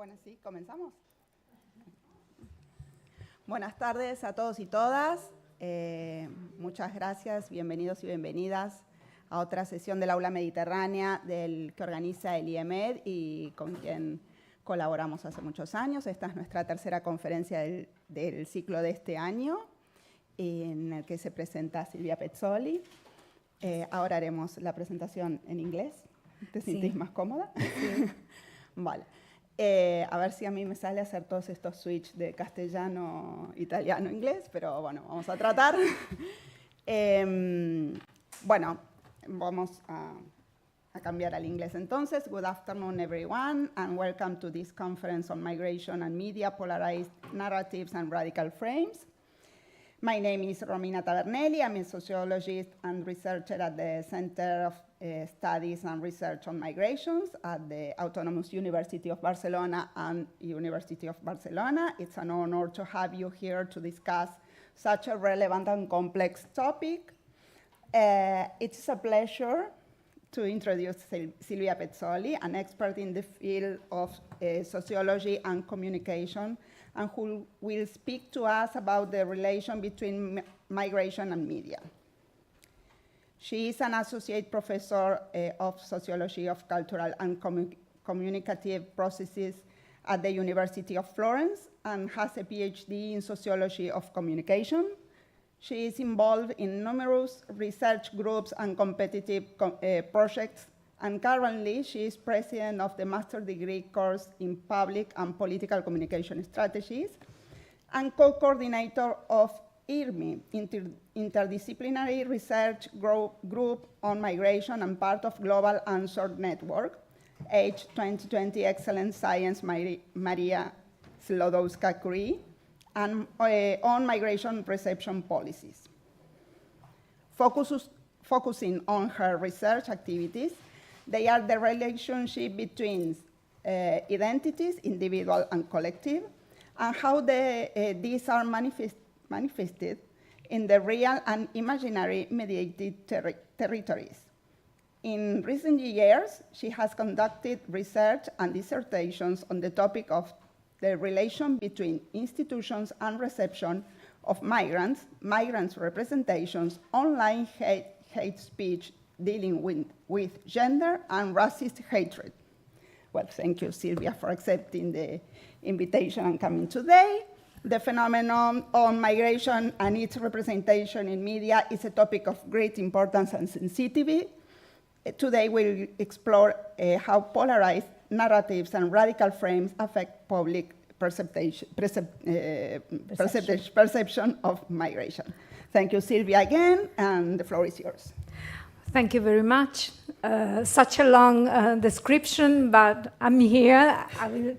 Bueno, sí, comenzamos. Buenas tardes a todos y todas. Muchas gracias, bienvenidos y bienvenidas a otra sesión del Aula Mediterránea que organiza el IEMED y con quien colaboramos hace muchos años. Esta es nuestra tercera conferencia del ciclo de este año, en el que se presenta Silvia Pezzoli. Ahora haremos la presentación en inglés. ¿Te sentís más cómoda? Sí. Vale. A ver si a mí me sale hacer todos estos switch de castellano, italiano, inglés, pero bueno, vamos a tratar. Bueno, vamos a cambiar al inglés entonces. Good afternoon, everyone, and welcome to this conference on migration and media, polarized narratives and radical frames. My name is Romina Tavernelli. I'm a sociologist and researcher at the Center of Studies and Research on Migrations at the Autonomous University of Barcelona and University of Barcelona. It's an honor to have you here to discuss such a relevant and complex topic. It's a pleasure to introduce Silvia Pezzoli, an expert in the field of sociology and communication, and who will speak to us about the relation between migration and media. She is an associate professor of sociology of cultural and communicative processes at the University of Florence and has a PhD in sociology of communication. She is involved in numerous research groups and competitive projects, and currently she is president of the master's degree course in public and political communication strategies and co-coordinator of IRMI, Interdisciplinary Research Group on Migration and part of Global Answer Network, H 2020 Excellent Science Maria Slodowska-Curie, and on migration reception policies. Focusing on her research activities, they are the relationship between identities, individual and collective, and how these are manifested in the real and imaginary mediated territories. In recent years, she has conducted research and dissertations on the topic of the relation between institutions and reception of migrants, migrants' representations, online hate speech, dealing with gender and racist hatred. Well, thank you, Silvia, for accepting the invitation and coming today. The phenomenon on migration and its representation in media is a topic of great importance and sensitivity. Today we'll explore how polarized narratives and radical frames affect public perception of migration. Thank you, Silvia, again, and the floor is yours. Thank you very much. Such a long description, but I'm here. I will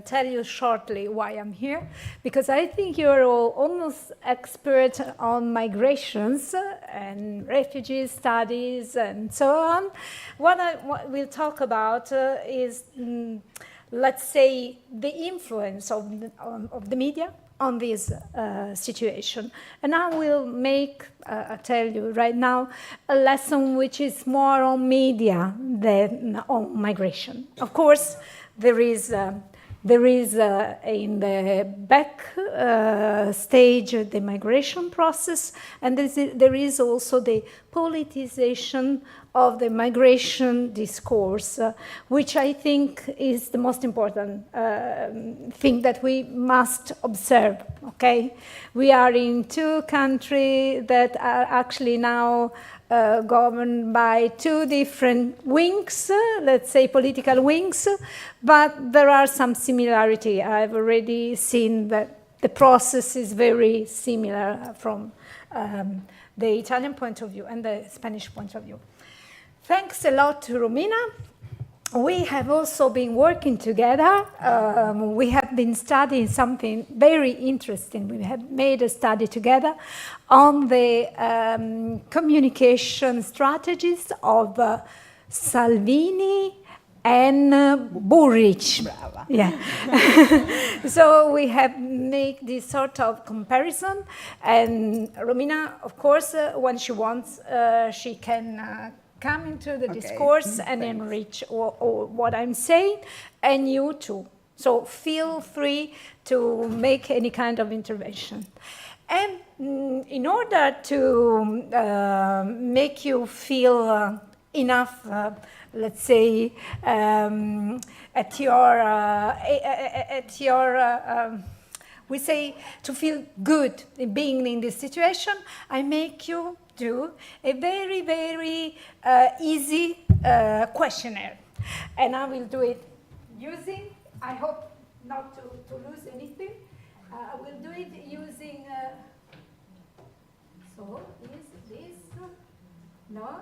tell you shortly why I'm here, because I think you're all almost expert on migrations and refugee studies and so on. What we'll talk about is, let's say, the influence of the media on this situation. And I will make, I'll tell you right now, a lesson which is more on media than on migration. Of course, there is in the back stage the migration process, and there is also the politicization of the migration discourse, which I think is the most important thing that we must observe, okay? We are in two countries that are actually now governed by two different wings, let's say political wings, but there are some similarity. I've already seen that the process is very similar from the Italian point of view and the Spanish point of view. Thanks a lot to Romina. We have also been working together. We have been studying something very interesting. We have made a study together on the communication strategies of Salvini and Burrich. Brava. Yeah. So we have made this sort of comparison. And Romina, of course, when she wants, she can come into the discourse and enrich what I'm saying, and you too. So feel free to make any kind of intervention. And in order to make you feel enough, let's say, at your we say to feel good in being in this situation, I make you do a very, very easy questionnaire. And I will do it using, I hope not to lose anything. I will do it using, so is this, no?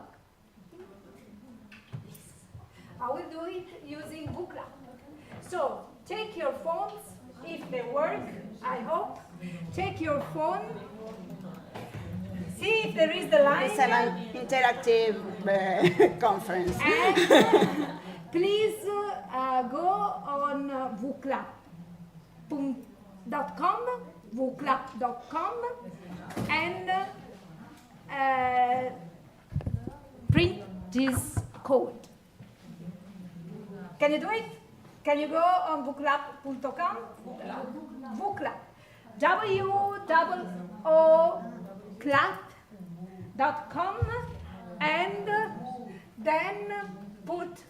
This. I will do it using Bukla. So take your phones, if they work, I hope. Take your phone. See if there is the line. It's an interactive conference. And please go on vuclap.com and print this code. Can you do it? Can you go on vuclap.com? Vuclap. WOOClap.com and then put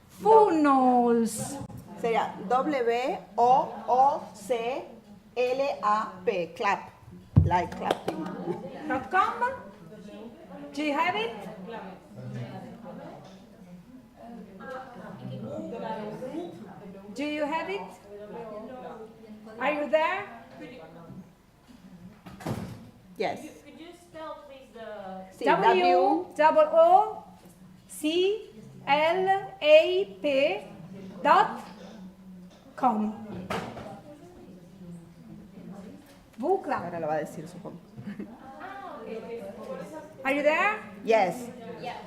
funnels. Sería WOOCLAP, clap, like clapping. .com. Do you have it? Do you have it? Are you there? Yes. Could you spell, please, the... Sí, WOOCLAP.com. Vuclap. Ahora lo va a decir, supongo. Are you there? Yes.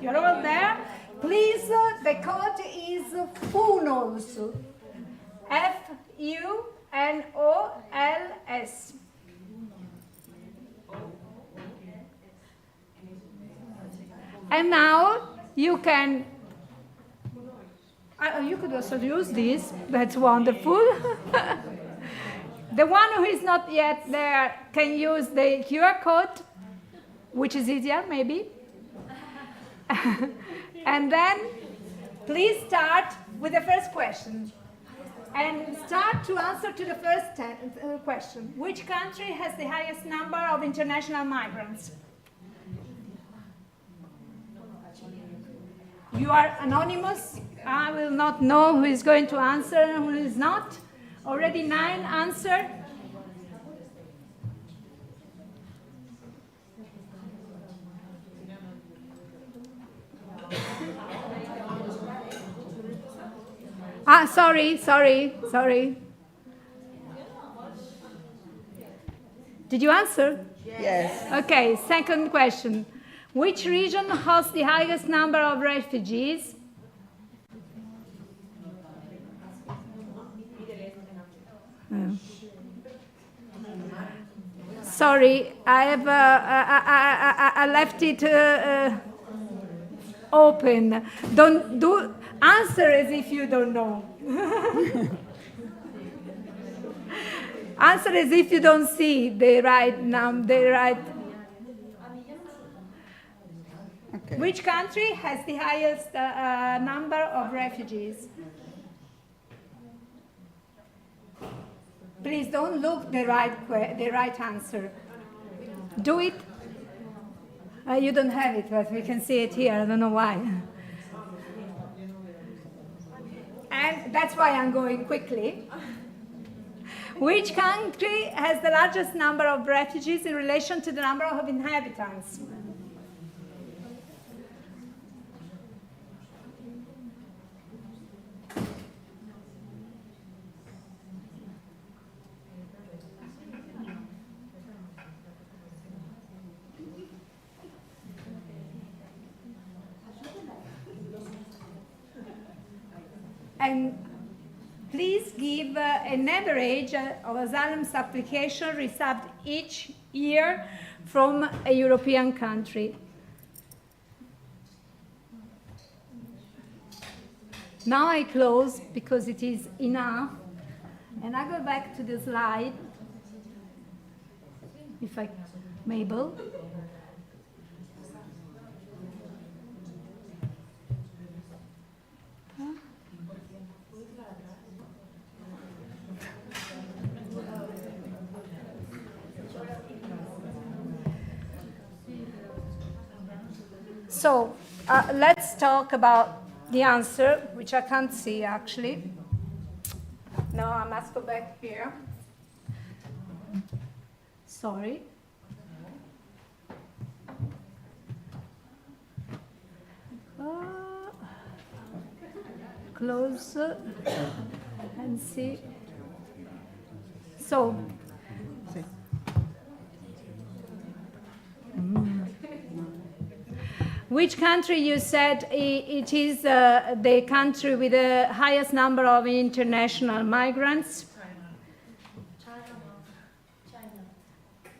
You're all there? Please, the code is funnels. FUNOLS. And now you can, you could also use this, that's wonderful. The one who is not yet there can use the QR code, which is easier maybe. And then please start with the first question. And start to answer to the first question. Which country has the highest number of international migrants? You are anonymous. I will not know who is going to answer and who is not. Already 9 answered. Sorry. Did you answer? Yes. Okay, second question. Which region hosts the highest number of refugees? Sorry, I have I left it open. Don't do answer as if you don't know. Answer as if you don't see the right Okay. Which country has the highest number of refugees? Please don't look the right answer. Do it. You don't have it, but we can see it here. I don't know why. And that's why I'm going quickly. Which country has the largest number of refugees in relation to the number of inhabitants? And please give an average of asylum application received each year from a European country. Now I close because it is enough. And I go back to the slide, if I'm able. So let's talk about the answer, which I can't see actually. No, I must go back here. Sorry. Close and see. So. Which country you said it is the country with the highest number of international migrants?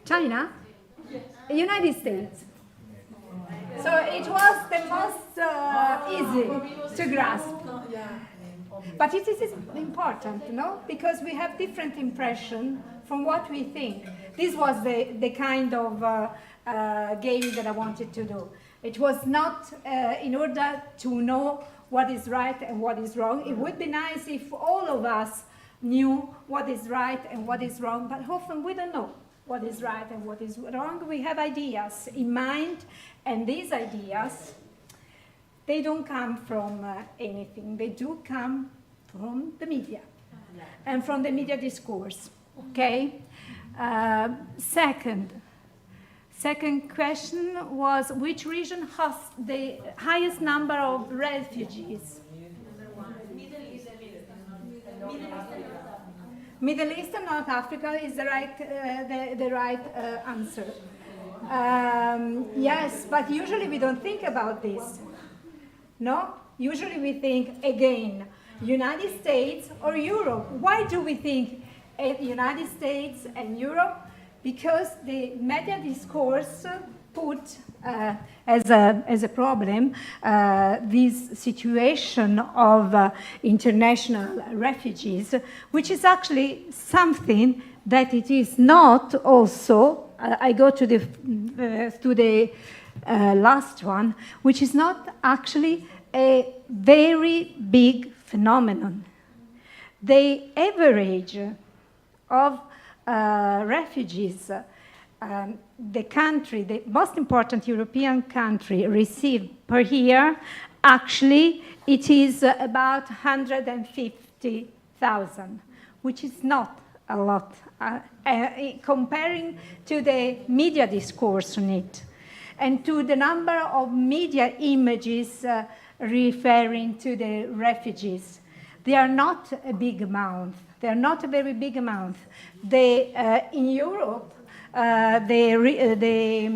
China? United States. So it was the most easy to grasp. But it is important, no? Because we have different impression from what we think. This was the kind of game that I wanted to do. It was not in order to know what is right and what is wrong. It would be nice if all of us knew what is right and what is wrong, but often we don't know what is right and what is wrong. We have ideas in mind, and these ideas, they don't come from anything. They do come from the media and from the media discourse, okay? Second question was, which region hosts the highest number of refugees? Middle East and North Africa is the right answer. Yes, but usually we don't think about this. No? Usually we think, again, United States or Europe. Why do we think United States and Europe? Because the media discourse put as a problem this situation of international refugees, which is actually something that it is not also, I go to the last one, which is not actually a very big phenomenon. The average of refugees, the most important European country received per year, actually it is about 150,000, which is not a lot, comparing to the media discourse on it, and to the number of media images referring to the refugees. They are not a big amount. They are not a very big amount. In Europe, the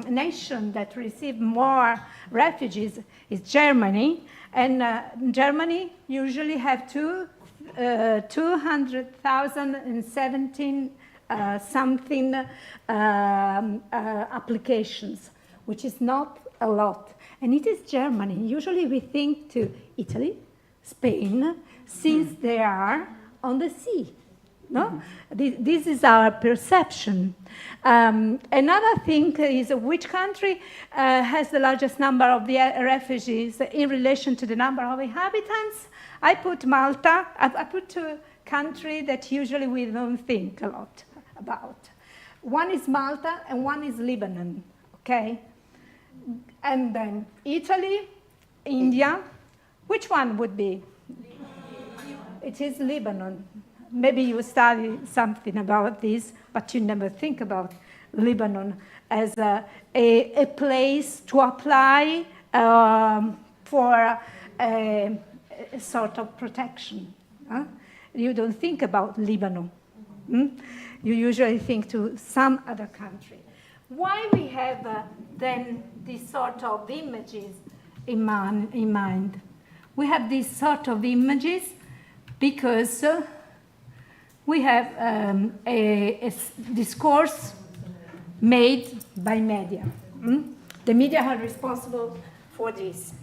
nation that received more refugees is Germany, and Germany usually have 200,017 something applications, which is not a lot. And it is Germany. Usually we think to Italy, Spain, since they are on the sea. No? This is our perception. Another thing is which country has the largest number of the refugees in relation to the number of inhabitants. I put Malta. I put a country that usually we don't think a lot about. One is Malta and one is Lebanon, okay? And then Italy, India. Which one would be? It is Lebanon. Maybe you study something about this, but you never think about Lebanon as a place to apply for a sort of protection. You don't think about Lebanon. You usually think to some other country. Why we have then these sort of images in mind? We have these sort of images because we have a discourse made by media. The media are responsible for this.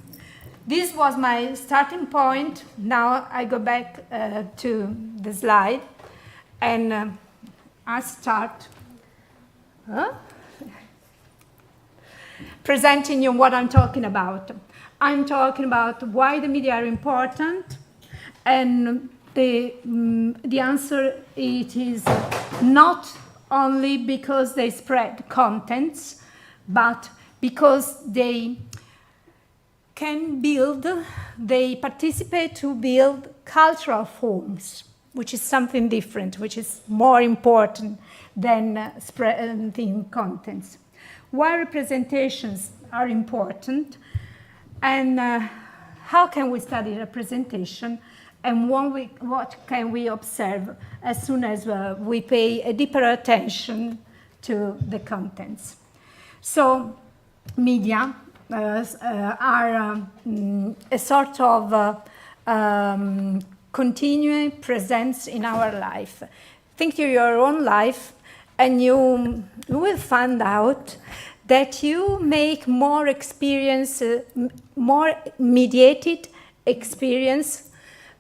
this was my starting point. Now I go back to the slide, and I start presenting you what I'm talking about. I'm talking about why the media are important, and the answer it is not only because they spread contents, but because they participate to build cultural forms, which is something different, which is more important than spreading contents. Why representations are important, and how can we study representation, and what can we observe as soon as we pay a deeper attention to the contents. So media are a sort of continuing presence in our life. Think to your own life, and you will find out that you make more experience, more mediated experience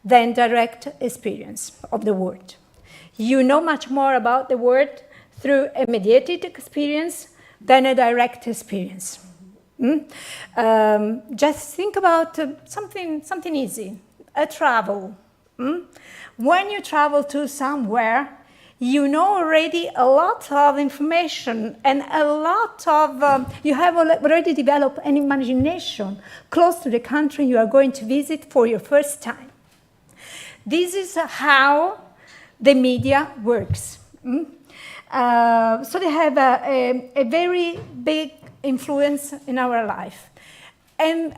than direct experience of the world. You know much more about the world through a mediated experience than a direct experience. Just think about something easy, a travel. When you travel to somewhere, you know already a lot of information, and a lot of, you have already developed an imagination close to the country you are going to visit for your first time. This is how the media works. So they have a very big influence in our life. And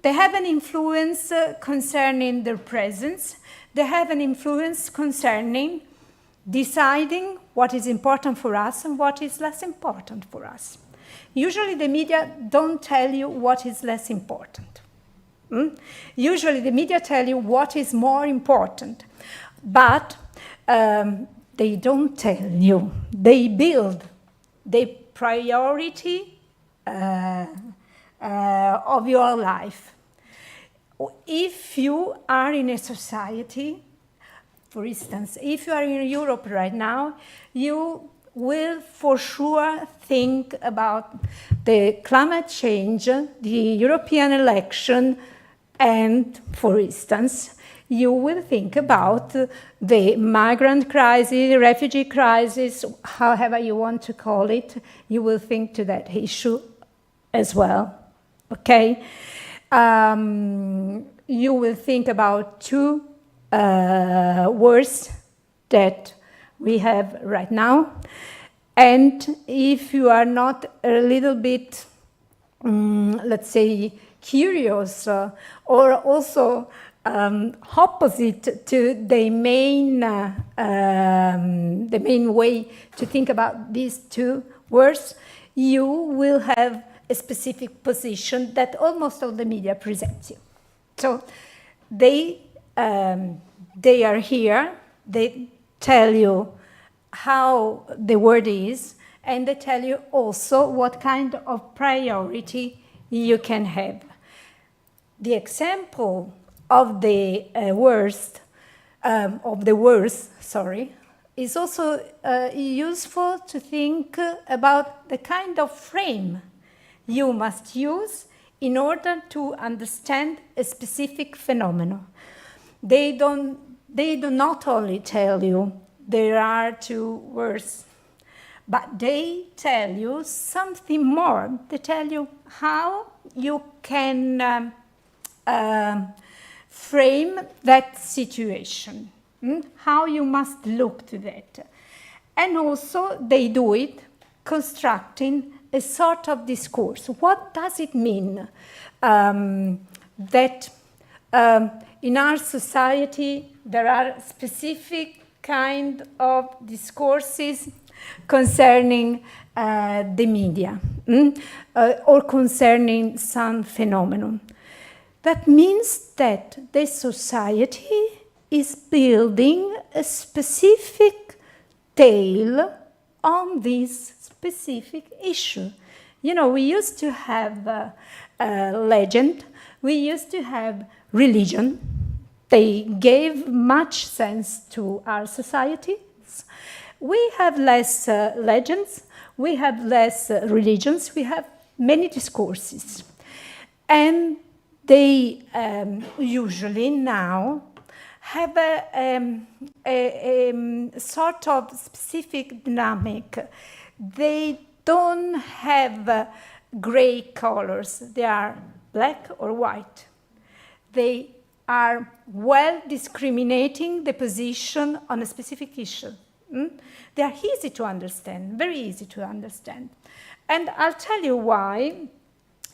they have an influence concerning their presence. They have an influence concerning deciding what is important for us and what is less important for us. Usually the media don't tell you what is less important. Usually the media tell you what is more important, but they don't tell you. They build the priority of your life. If you are in a society, for instance, if you are in Europe right now, you will for sure think about the climate change, the European election, and, for instance, you will think about the migrant crisis, refugee crisis, however you want to call it. You will think to that issue as well, okay? You will think about two words that we have right now. And if you are not a little bit, let's say, curious or also opposite to the main way to think about these two words, you will have a specific position that almost all the media presents you. So they are here, they tell you how the world is, and they tell you also what kind of priority you can have. The example of the worst, is also useful to think about the kind of frame you must use in order to understand a specific phenomenon. They do not only tell you there are two words, but they tell you something more. They tell you how you can frame that situation, how you must look to that. And also they do it constructing a sort of discourse. What does it mean that in our society there are specific kind of discourses concerning the media or concerning some phenomenon? That means that the society is building a specific tale on this specific issue. we used to have legend, we used to have religion. They gave much sense to our societies. We have less legends, we have less religions, we have many discourses. And they usually now have a sort of specific dynamic. They don't have gray colors. They are black or white. They are well discriminating the position on a specific issue. They are easy to understand, very easy to understand. And I'll tell you why,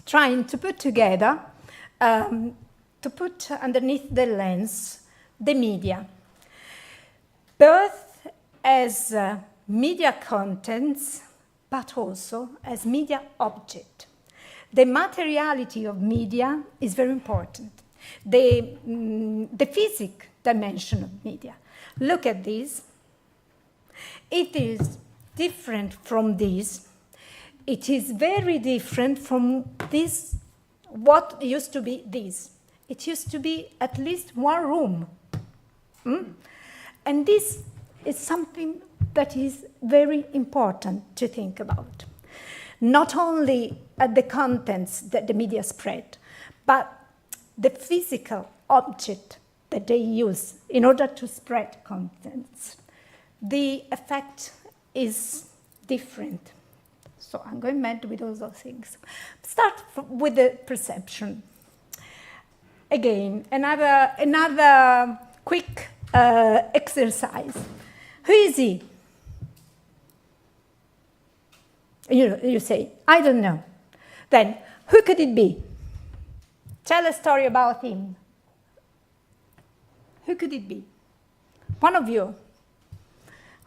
trying to put together, to put underneath the lens, the media, both as media contents, but also as media object. The materiality of media is very important. The physical dimension of media. Look at this. It is different from this. It is very different from this, what used to be this. It used to be at least one room. And this is something that is very important to think about. Not only the contents that the media spread, but the physical object that they use in order to spread contents. The effect is different. So I'm going mad with all those things. Start with the perception. Again, another quick exercise. Who is he? You say, I don't know. Then, who could it be? Tell a story about him. Who could it be? One of you.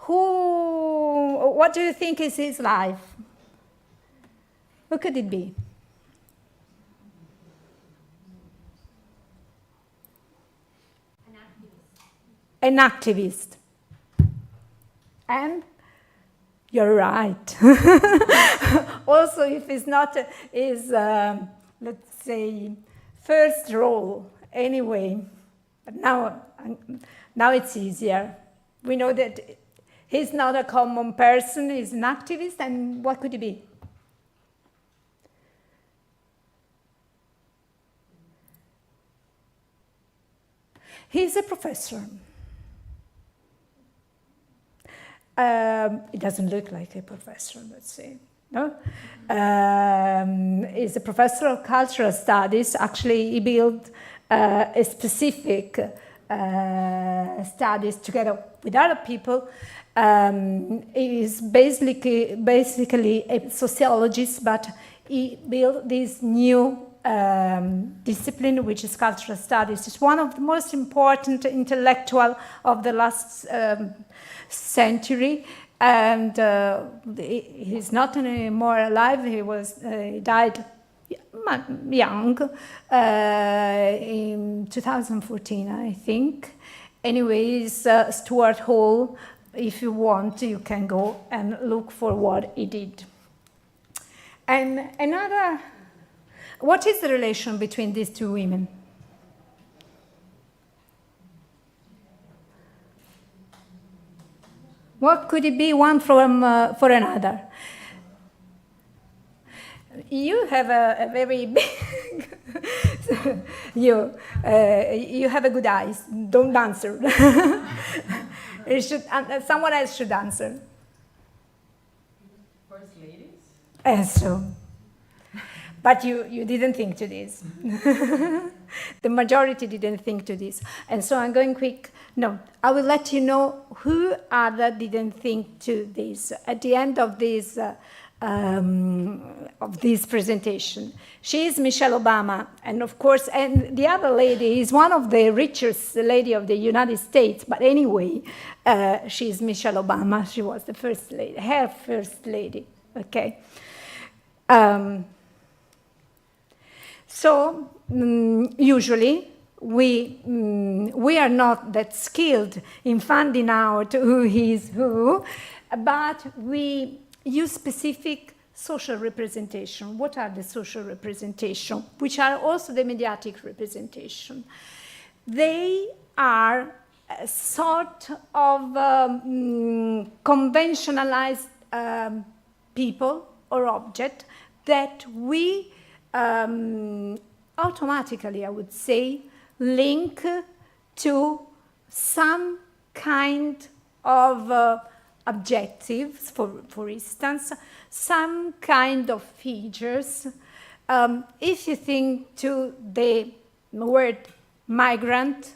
What do you think is his life? Who could it be? An activist. And you're right. Also, if it's not his, let's say, first role, anyway. But now it's easier. We know that he's not a common person, he's an activist, and what could he be? He's a professor. It doesn't look like a professor, let's say. No? He's a professor of cultural studies. Actually, he built a specific studies together with other people. He is basically a sociologist, but he built this new discipline, which is cultural studies. It's one of the most important intellectuals of the last century, and he's not anymore alive. He died young in 2014, I think. Anyways, Stuart Hall, if you want, you can go and look for what he did. And what is the relation between these two women? What could it be one for another? You have a very big, you have a good eyes. Don't answer. Someone else should answer. First ladies? And so, but you didn't think to this. The majority didn't think to this. And so I'm going quick. No, I will let you know who other didn't think to this at the end of this presentation. She is Michelle Obama, and of course, and the other lady is one of the richest lady of the United States, but anyway, she is Michelle Obama. She was the first lady, her first lady, okay? So, usually, we are not that skilled in finding out who is who, but we use specific social representation. What are the social representation, which are also the mediatic representation? They are a sort of conventionalized people or object that we automatically, I would say, link to some kind of objectives, for instance, some kind of features. If you think to the word migrant,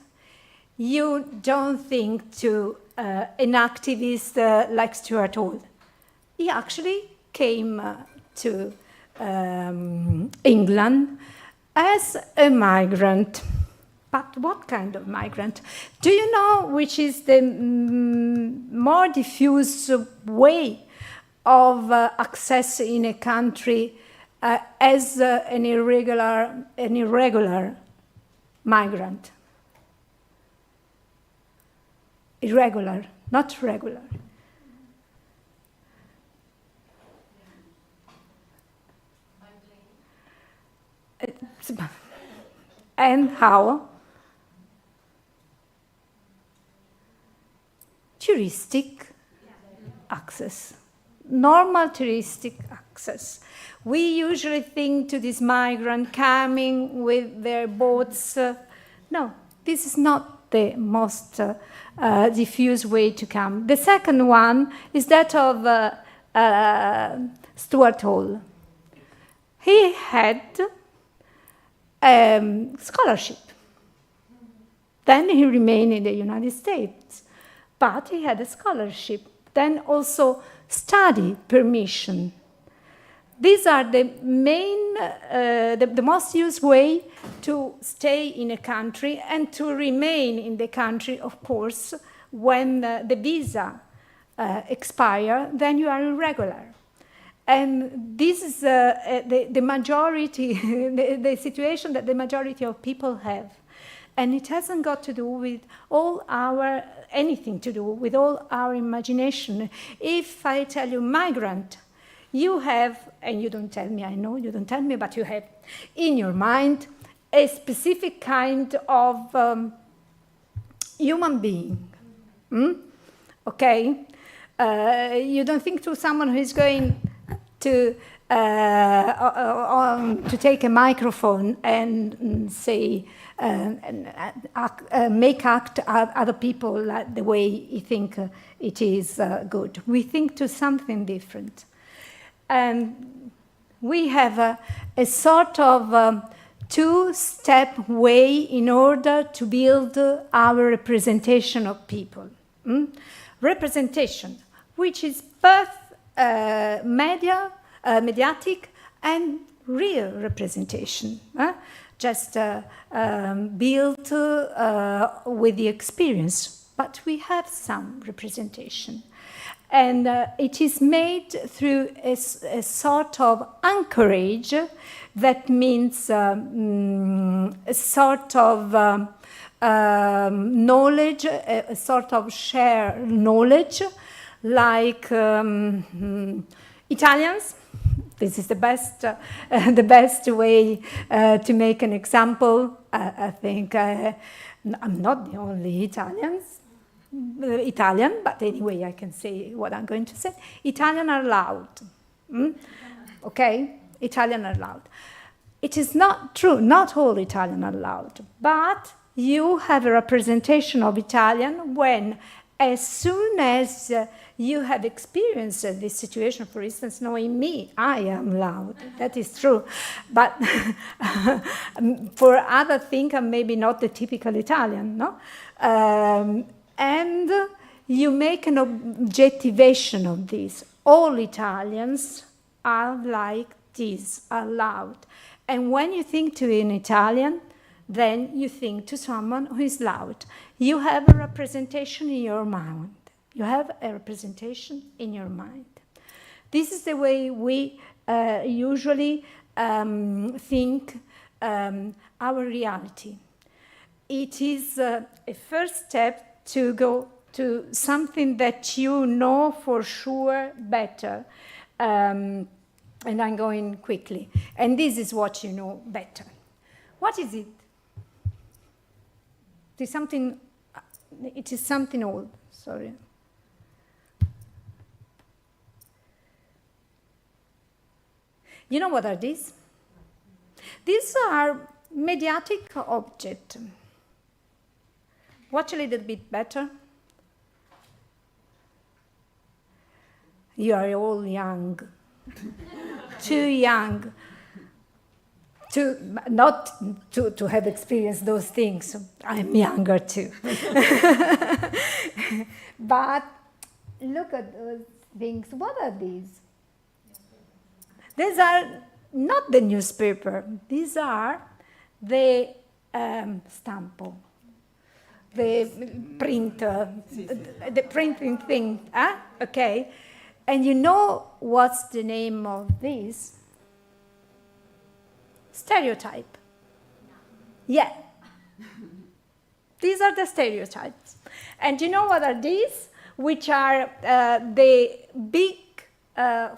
you don't think to an activist like Stuart Hall. He actually came to England as a migrant. But what kind of migrant? Do you know which is the more diffuse way of access in a country as an irregular migrant? Irregular, not regular. And how? Touristic access, normal touristic access. We usually think to this migrant coming with their boats. No, this is not the most diffuse way to come. The second one is that of Stuart Hall. He had scholarship. Then he remained in the United States, but he had a scholarship. Then also study permission. These are the main, the most used way to stay in a country and to remain in the country, of course, when the visa expire, then you are irregular. And this is the majority, the situation that the majority of people have. And it hasn't got to do with anything to do with all our imagination. If I tell you migrant, you have, and you don't tell me, I know you don't tell me, but you have in your mind a specific kind of human being. Okay? You don't think to someone who is going to take a microphone and say, make act other people like the way you think it is good. We think to something different. And we have a sort of two-step way in order to build our representation of people. Representation, which is both mediatic and real representation, just built with the experience, but we have some representation. And it is made through a sort of anchorage that means a sort of knowledge, a sort of shared knowledge, like Italians. This is the best way to make an example. I think I'm not the only Italian, but anyway, I can say what I'm going to say. Italians are loud. Okay? Italians are loud. It is not true, not all Italians are loud, but you have a representation of Italian when, as soon as you have experienced this situation, for instance, knowing me, I am loud. That is true. But for other things, I'm maybe not the typical Italian, no? And you make an objectivation of this. All Italians are like this, are loud. And when you think to an Italian, then you think to someone who is loud. You have a representation in your mind. You have a representation in your mind. This is the way we usually think our reality. It is a first step to go to something that you know for sure better. And I'm going quickly. And this is what you know better. What is it? It is something old, sorry. You know what are these? These are mediatic objects. Watch a little bit better. You are all young, too young not to have experienced those things. I'm younger too. But look at those things. What are these? These are not the newspaper. These are the stampo, the printer, the printing thing. Okay. And you know what's the name of this? Stereotype. Yeah. These are the stereotypes. And you know what are these? Which are the big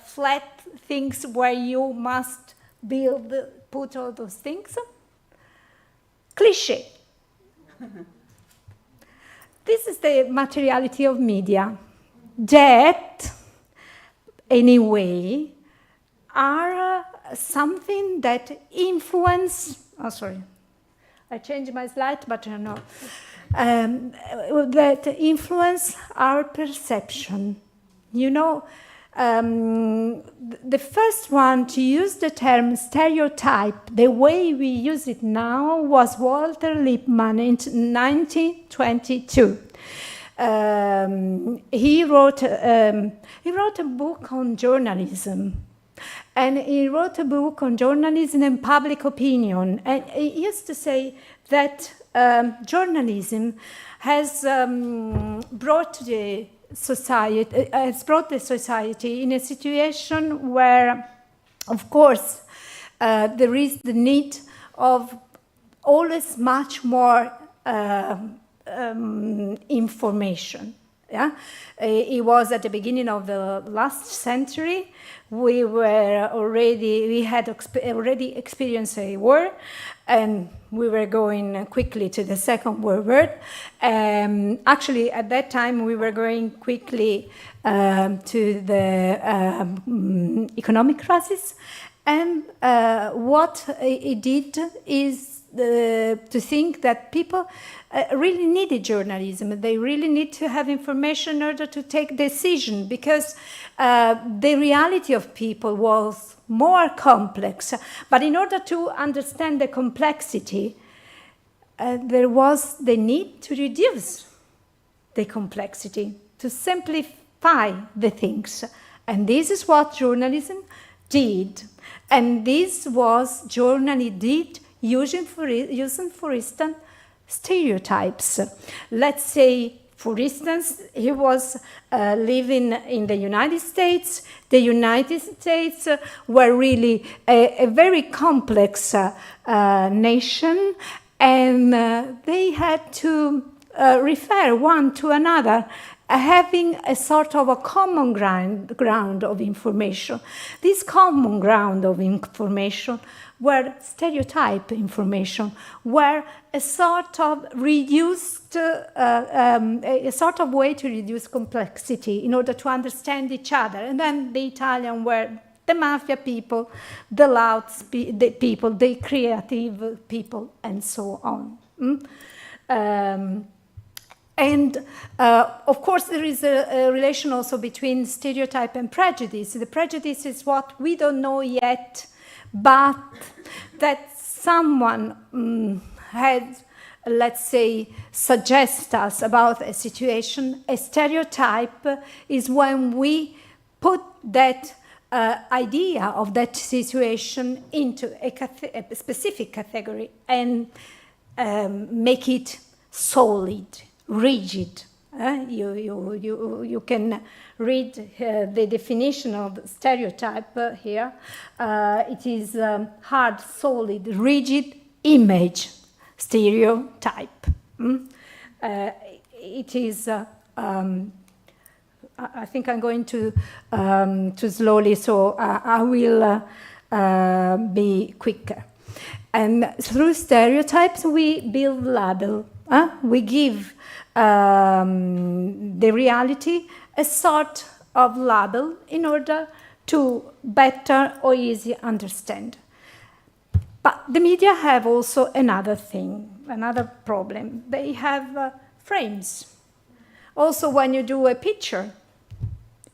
flat things where you must put all those things. Cliché. This is the materiality of media. That, anyway, are something that influence. Oh, sorry, I changed my slide, but no. That influence our perception. You know, the first one to use the term stereotype, the way we use it now, was Walter Lippmann in 1922. He wrote a book on journalism. And he wrote a book on journalism and public opinion. And he used to say that journalism has brought the society in a situation where, of course, there is the need of always much more information. Yeah, it was at the beginning of the last century. We had already experienced a war, and we were going quickly to the Second World War. Actually, at that time, we were going quickly to the economic crisis. And what it did is to think that people really needed journalism. They really need to have information in order to take decisions, because the reality of people was more complex. But in order to understand the complexity, there was the need to reduce the complexity, to simplify the things. And this is what journalism did. And this was journalism did using, for instance, stereotypes. Let's say, for instance, he was living in the United States. The United States were really a very complex nation, and they had to refer one to another, having a sort of a common ground of information. This common ground of information were stereotype information, were a sort of reduced, a sort of way to reduce complexity in order to understand each other. And then the Italian were the mafia people, the loud people, the creative people, and so on. And of course, there is a relation also between stereotype and prejudice. The prejudice is what we don't know yet, but that someone had, let's say, suggest us about a situation. A stereotype is when we put that idea of that situation into a specific category and make it solid, rigid. You can read the definition of stereotype here. It is hard, solid, rigid image stereotype. It is I think I'm going too slowly, so I will be quicker. And through stereotypes, we build label. We give the reality a sort of label in order to better or easy understand. But the media have also another thing, another problem. They have frames. Also, when you do a picture,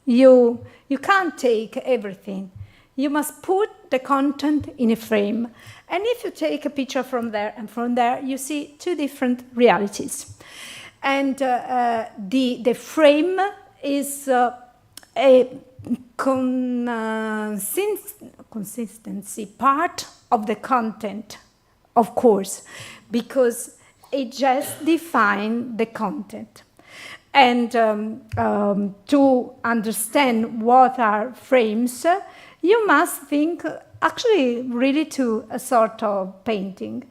you can't take everything. You must put the content in a frame. And if you take a picture from there and from there, you see two different realities. And the frame is a consistency part of the content, of course, because it just defines the content. And to understand what are frames, you must think actually really to a sort of painting.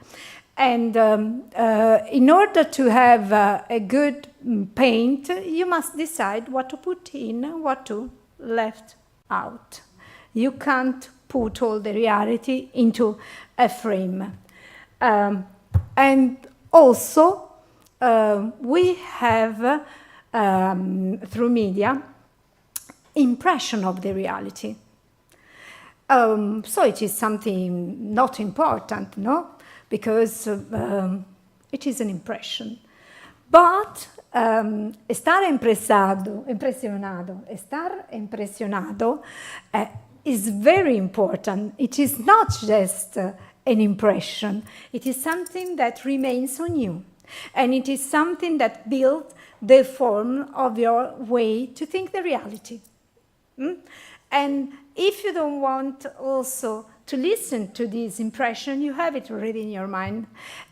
And in order to have a good paint, you must decide what to put in, what to left out. You can't put all the reality into a frame. And also, we have, through media, impression of the reality. So it is something not important, no? Because it is an impression. But estar impresionado is very important. It is not just an impression. It is something that remains on you. And it is something that builds the form of your way to think the reality. And if you don't want also to listen to this impression, you have it already in your mind.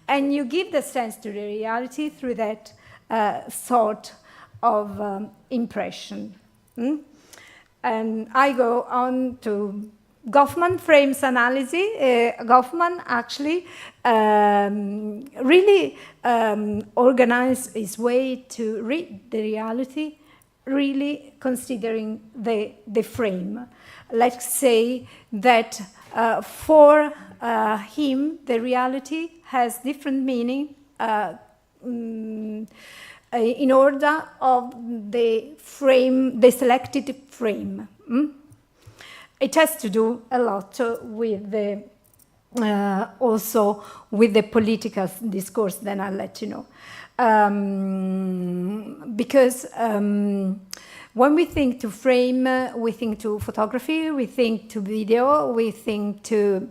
And you give the sense to the reality through that sort of impression. And I go on to Goffman frames analysis. Goffman actually really organized his way to read the reality, really considering the frame. Let's say that for him, the reality has different meaning in order of the frame, the selected frame. It has to do a lot with the also with the political discourse. Then I'll let you know, because when we think to frame, we think to photography, we think to video, we think to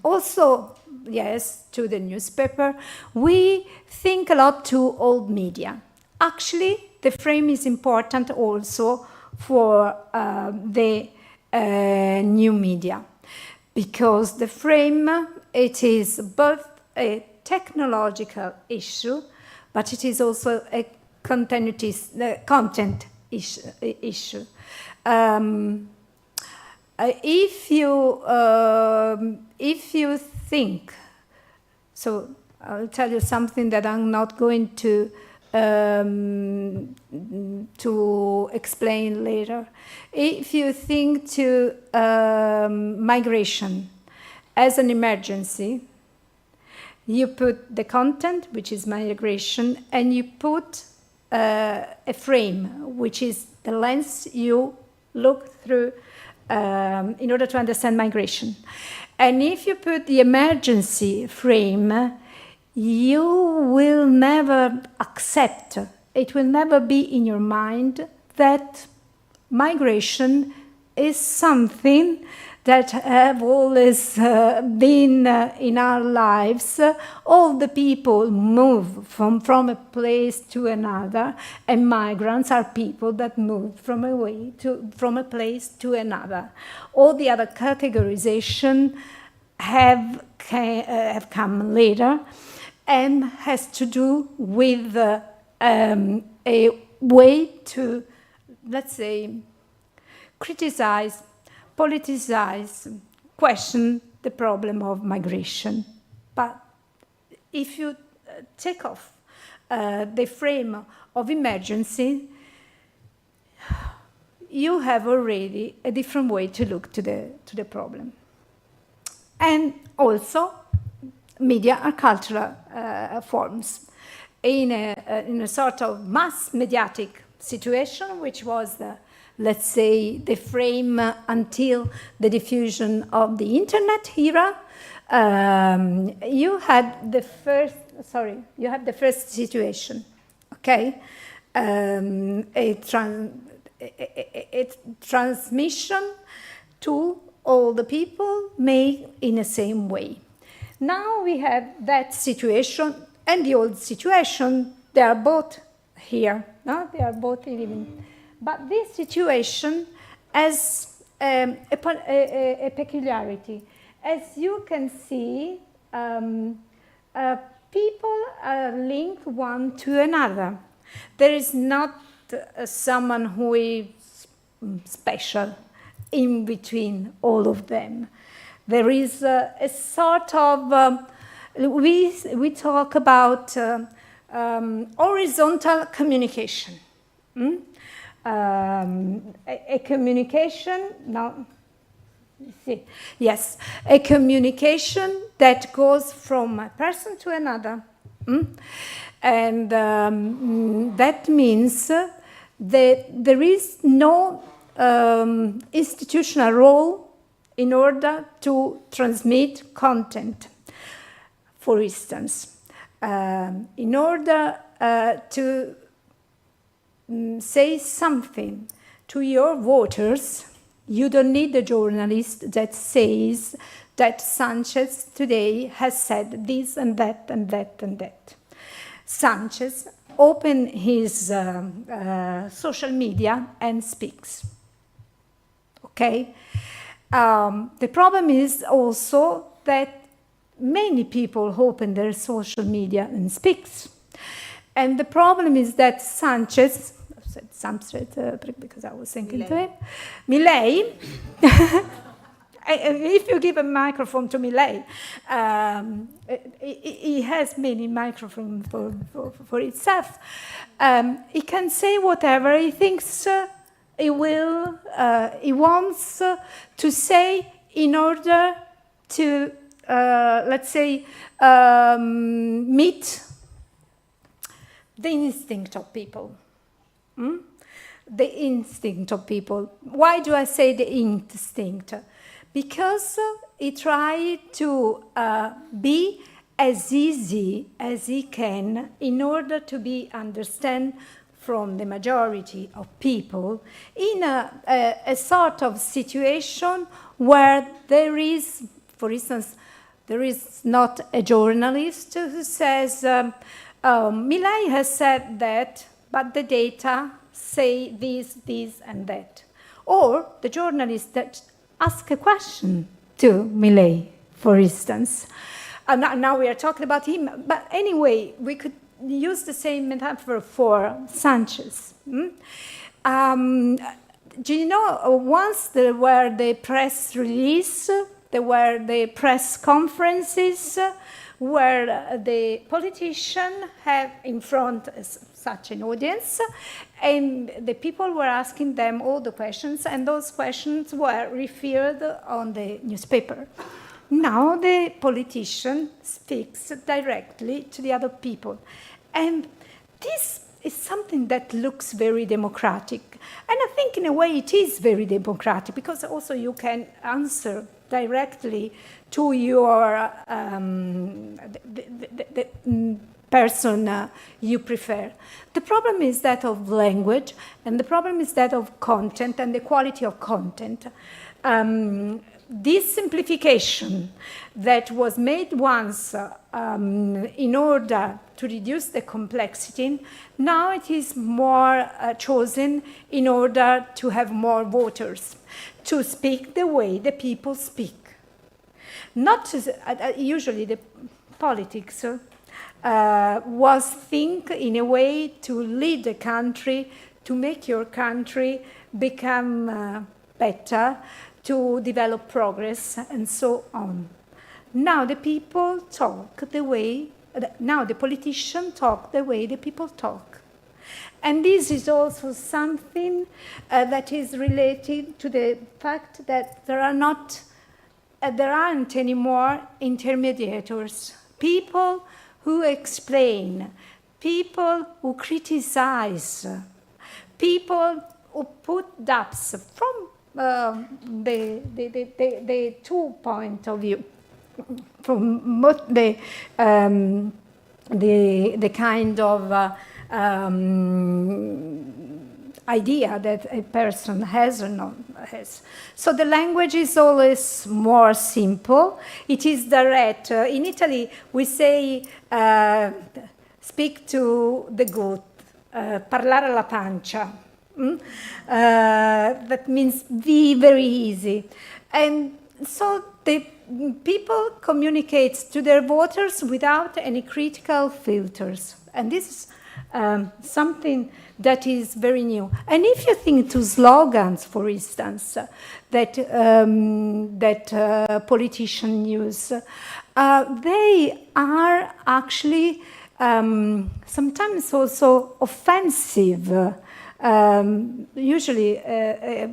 also, yes, to the newspaper. We think a lot to old media. Actually, the frame is important also for the new media, because the frame, it is both a technological issue, but it is also a content issue. If you think, so I'll tell you something that I'm not going to explain later. If you think to migration as an emergency, you put the content, which is migration, and you put a frame, which is the lens you look through in order to understand migration. And if you put the emergency frame, you will never accept, it will never be in your mind that migration is something that have always been in our lives. All the people move from a place to another, and migrants are people that move from a place to another. All the other categorization have come later, and has to do with a way to, let's say, criticize, politicize, question the problem of migration. But if you take off the frame of emergency, you have already a different way to look to the problem. And also, media are cultural forms. In a sort of mass mediatic situation, which was let's say, the frame until the diffusion of the internet era, you had the first situation, okay? A transmission to all the people made in the same way. Now we have that situation and the old situation. They are both here, no? They are both living. But this situation has a peculiarity. As you can see, people are linked one to another. There is not someone who is special in between all of them. There is a sort of, we talk about horizontal communication. A communication, no, see, yes, a communication that goes from a person to another. And that means that there is no institutional role in order to transmit content. For instance, in order to say something to your voters, you don't need a journalist that says that Sanchez today has said this and that and that and that. Sanchez opens his social media and speaks. Okay? The problem is also that many people open their social media and speaks. And the problem is that Sanchez, I said Sanchez because I was thinking to him, Milei, if you give a microphone to Milei, he has many microphones for itself. He can say whatever he thinks he wants to say in order to, let's say, meet the instinct of people. The instinct of people. Why do I say the instinct? Because he tried to be as easy as he can in order to be understood from the majority of people in a sort of situation where there is, for instance, there is not a journalist who says, Milei has said that, but the data say this, this, and that. Or the journalist that asks a question to Milei, for instance. Now we are talking about him, but anyway, we could use the same metaphor for Sanchez. Do you know, once there were the press release, there were the press conferences, where the politician had in front such an audience, and the people were asking them all the questions, and those questions were referred on the newspaper. Now the politician speaks directly to the other people. And this is something that looks very democratic. And I think in a way it is very democratic, because also you can answer directly to your the person you prefer. The problem is that of language, and the problem is that of content and the quality of content. This simplification that was made once in order to reduce the complexity, now it is more chosen in order to have more voters, to speak the way the people speak. Not to, usually the politics was think in a way to lead the country, to make your country become better, to develop progress, and so on. Now the people talk the way now the politicians talk the way the people talk. And this is also something that is related to the fact that there aren't anymore intermediators, people who explain, people who criticize, people who put doubts from the 2 points of view, from the kind of idea that a person has or not has. So the language is always more simple. It is direct. In Italy, we say speak to the goat, parlare alla pancia. That means be very easy. And so the people communicate to their voters without any critical filters. And this is something that is very new. And if you think to slogans, for instance, that politicians use, they are actually sometimes also offensive. Usually a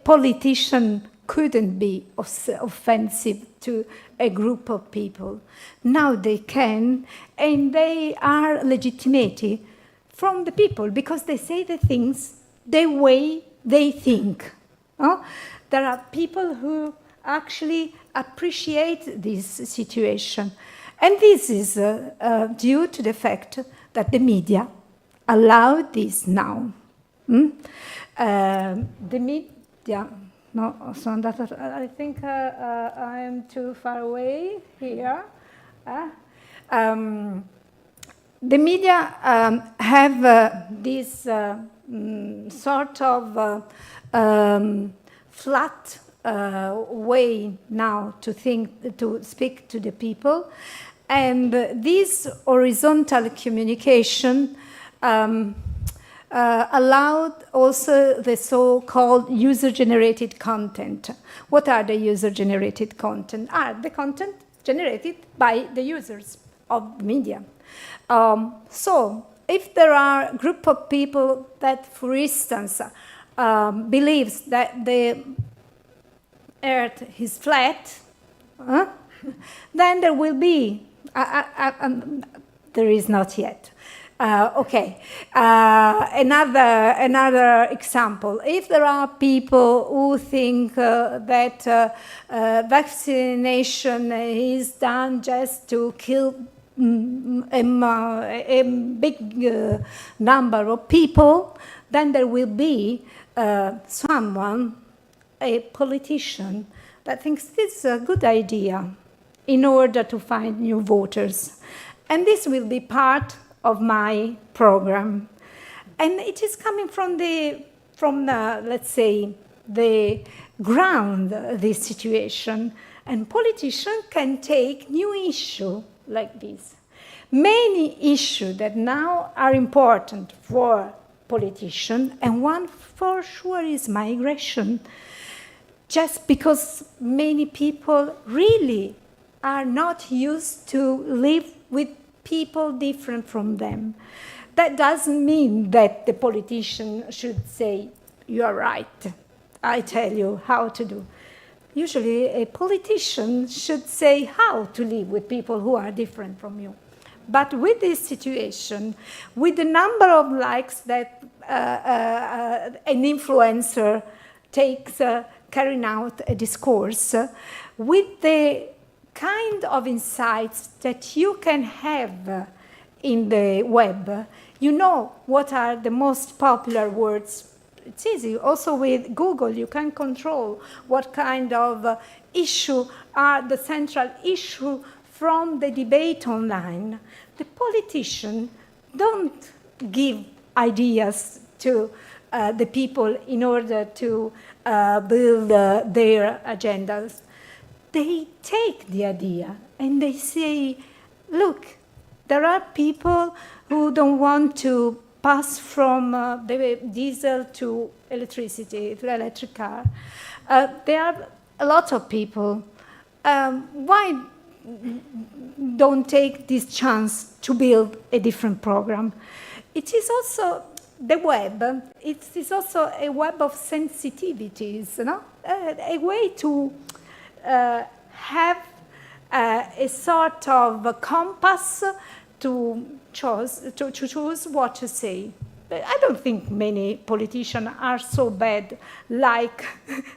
politician couldn't be offensive to a group of people. Now they can, and they are legitimated from the people because they say the things the way they think. There are people who actually appreciate this situation. And this is due to the fact that the media allow this now. The media, no, so I think I am too far away here. The media have this sort of flat way now to think, to speak to the people, and this horizontal communication allowed also the so-called user-generated content. What are the user-generated content? The content generated by the users of the media. So if there are a group of people that, for instance, believes that the Earth is flat, then there will be, there is not yet. Another example. If there are people who think that vaccination is done just to kill a big number of people, then there will be someone, a politician, that thinks this is a good idea in order to find new voters. And this will be part of my program. And it is coming from let's say, the ground, this situation. And politicians can take new issue like this. Many issues that now are important for politicians, and one for sure is migration. Just because many people really are not used to live with people different from them. That doesn't mean that the politician should say, "You are right, I tell you how to do." Usually a politician should say how to live with people who are different from you. But with this situation, with the number of likes that an influencer takes carrying out a discourse, with the kind of insights that you can have in the web, you know what are the most popular words. It's easy. Also with Google, you can control what kind of issue are the central issue from the debate online. The politicians don't give ideas to the people in order to build their agendas. They take the idea and they say, look, there are people who don't want to pass from the diesel to electricity, to electric car. There are a lot of people. Why don't take this chance to build a different program. It is also the web. It is also a web of sensitivities, no? A way to have a sort of a compass to choose what to say. I don't think many politicians are so bad like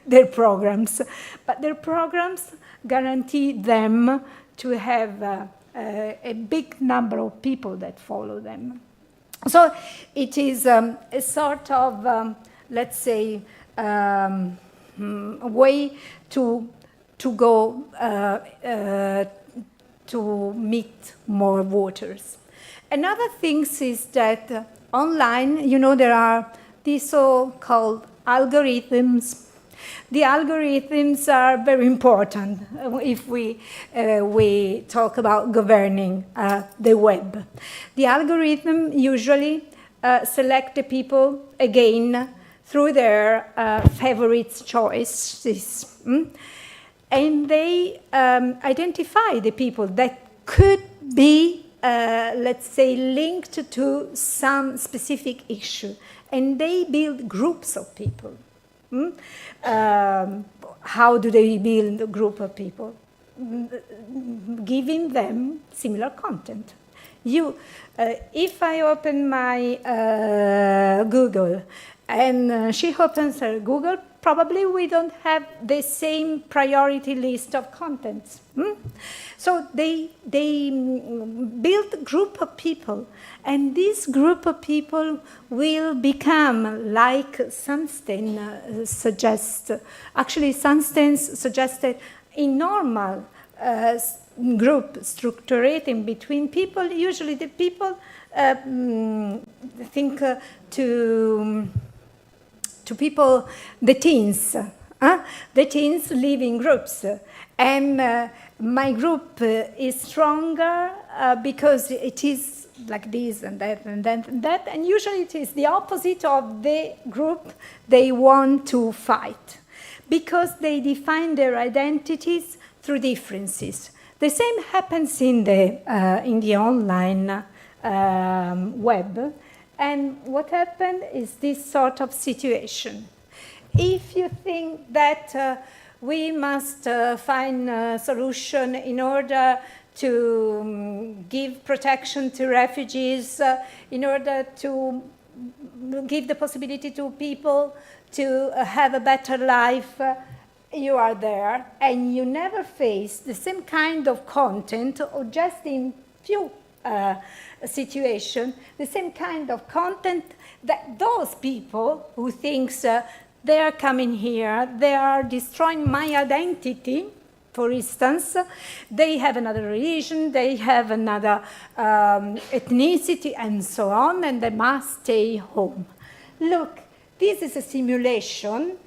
their programs, but their programs guarantee them to have a big number of people that follow them. So it is a sort of, let's say, way to go to meet more voters. Another thing is that online, there are these so-called algorithms. The algorithms are very important if we talk about governing the web. The algorithm usually select the people again through their favorite choices. And they identify the people that could be, let's say, linked to some specific issue. And they build groups of people. How do they build a group of people? Giving them similar content. If I open my Google and she opens her Google, probably we don't have the same priority list of contents. So they build a group of people, and this group of people will become, like Sunstein suggests. Actually, Sunstein suggested in normal group structuring between people. Usually, the people think to people, the teens. The teens live in groups, and my group is stronger because it is like this and that and that and that, and usually it is the opposite of the group they want to fight, because they define their identities through differences. The same happens in the online web, and what happened is this sort of situation. If you think that we must find a solution in order to give protection to refugees, in order to give the possibility to people to have a better life, you are there, and you never face the same kind of content, or just in few situations, the same kind of content that those people who think they are coming here, they are destroying my identity, for instance, they have another religion, they have another ethnicity, and so on, and they must stay home. Look, this is a simulation,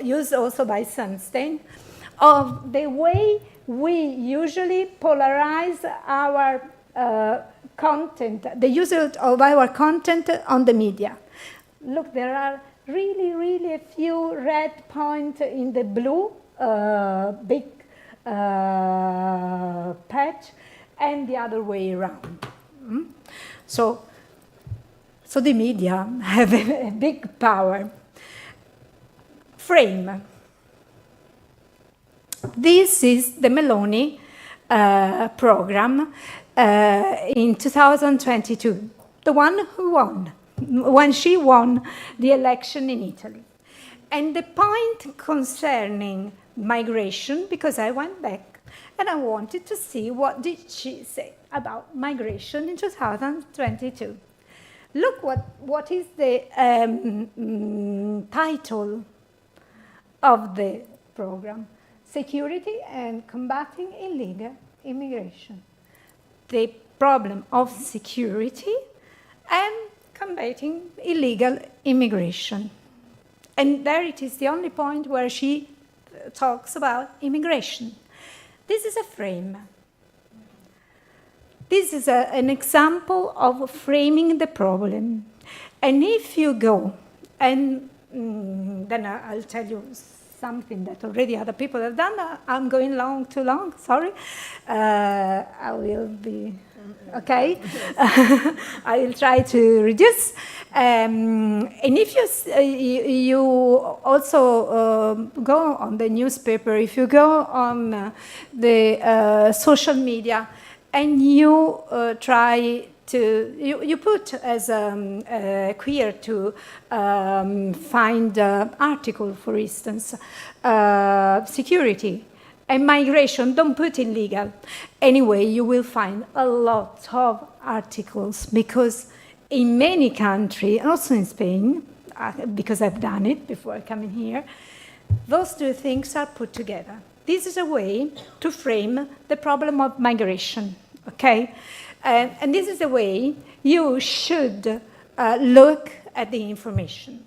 used also by Sunstein, of the way we usually polarize our content, the use of our content on the media. Look, there are really a few red points in the blue big patch, and the other way around. So the media have a big power. Frame. This is the Meloni program in 2022, the one who won, when she won the election in Italy. And the point concerning migration, because I went back and I wanted to see what did she say about migration in 2022. Look what is the title of the program: Security and Combating Illegal Immigration. The problem of security and combating illegal immigration. And there it is the only point where she talks about immigration. This is a frame. This is an example of framing the problem. And if you go, and then I'll tell you something that already other people have done. I'm going too long, sorry. I will be, okay. I will try to reduce. And if you also go on the newspaper, if you go on the social media, and you try to, you put as a queer to find article, for instance, security and migration, don't put illegal. Anyway, you will find a lot of articles, because in many countries, and also in Spain, because I've done it before coming here, those two things are put together. This is a way to frame the problem of migration, okay? And this is the way you should look at the information.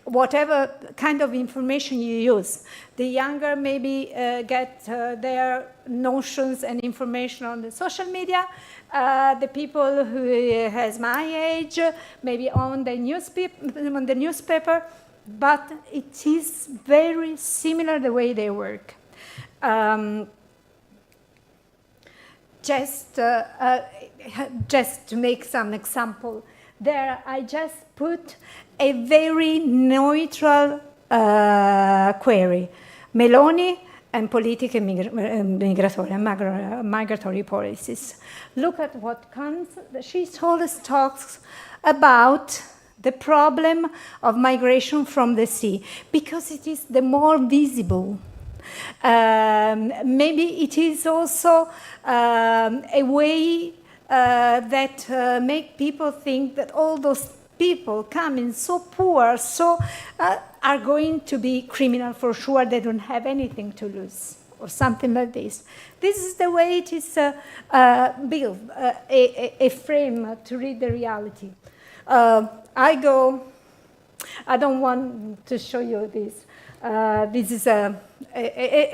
Whatever kind of information you use, the younger maybe get their notions and information on the social media, the people who has my age, maybe on the newspaper, but it is very similar the way they work. Just to make some example, there I just put a very neutral query, Meloni and politiche migratory and migratory policies. Look at what comes. She always talks about the problem of migration from the sea, because it is the more visible. Maybe it is also a way that make people think that all those people coming so poor, are going to be criminal for sure. They don't have anything to lose, or something like this. This is the way it is built, a frame to read the reality. I don't want to show you this. This is a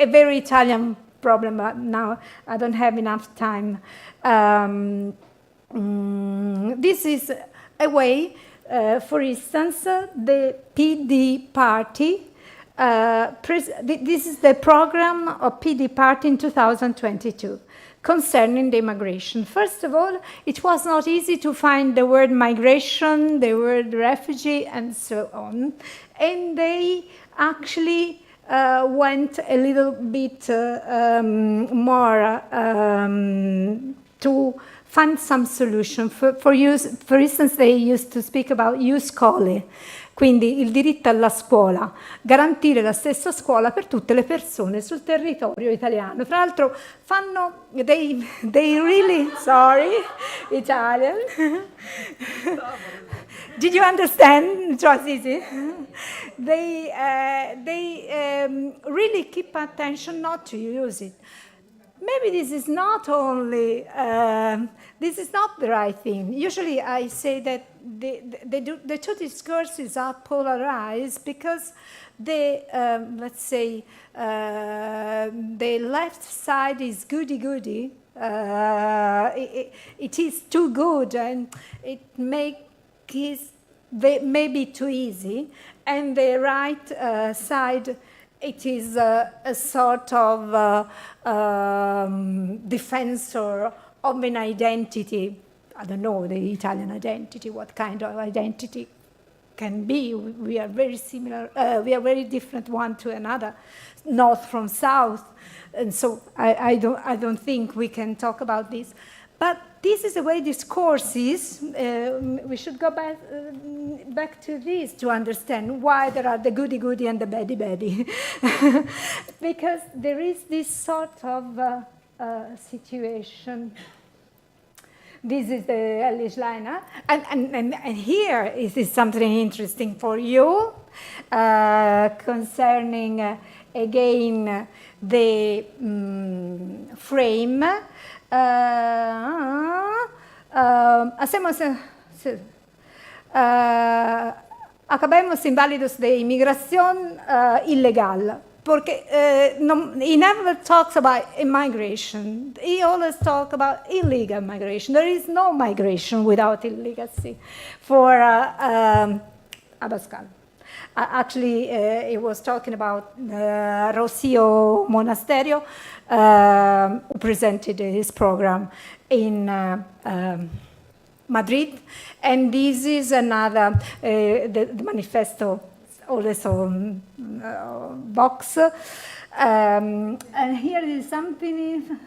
very Italian problem, but now I don't have enough time. This is a way, for instance, the PD party, this is the program of PD party in 2022 concerning the immigration. First of all, it was not easy to find the word migration, the word refugee, and so on. And they actually went a little bit more to find some solution. For instance, they used to speak about ius scholae, quindi il diritto alla scuola, garantire la stessa scuola per tutte le persone sul territorio italiano. Tra l'altro fanno, they really, sorry, Italian. Did you understand? It was easy. They really keep attention not to use it. Maybe this is not only, this is not the right thing. Usually I say that the two discourses are polarized because let's say, the left side is goody-goody. It is too good, and it makes it maybe too easy. And the right side, it is a sort of defensor of an identity. I don't know, the Italian identity, what kind of identity can be. We are very similar, we are very different one to another, north from south. And so I don't think we can talk about this. But this is the way discourse is. We should go back to this to understand why there are the goody-goody and the bady-bady. Because there is this sort of situation. This is the Ellis liner. And here is something interesting for you concerning, again, the frame. Acabemos inválidos de inmigración ilegal. Porque he never talks about immigration. He always talks about illegal migration. There is no migration without illegality for Abascal. Actually, it was talking about Rocio Monasterio, who presented his program in Madrid. And this is another, the manifesto, also box. And here is something.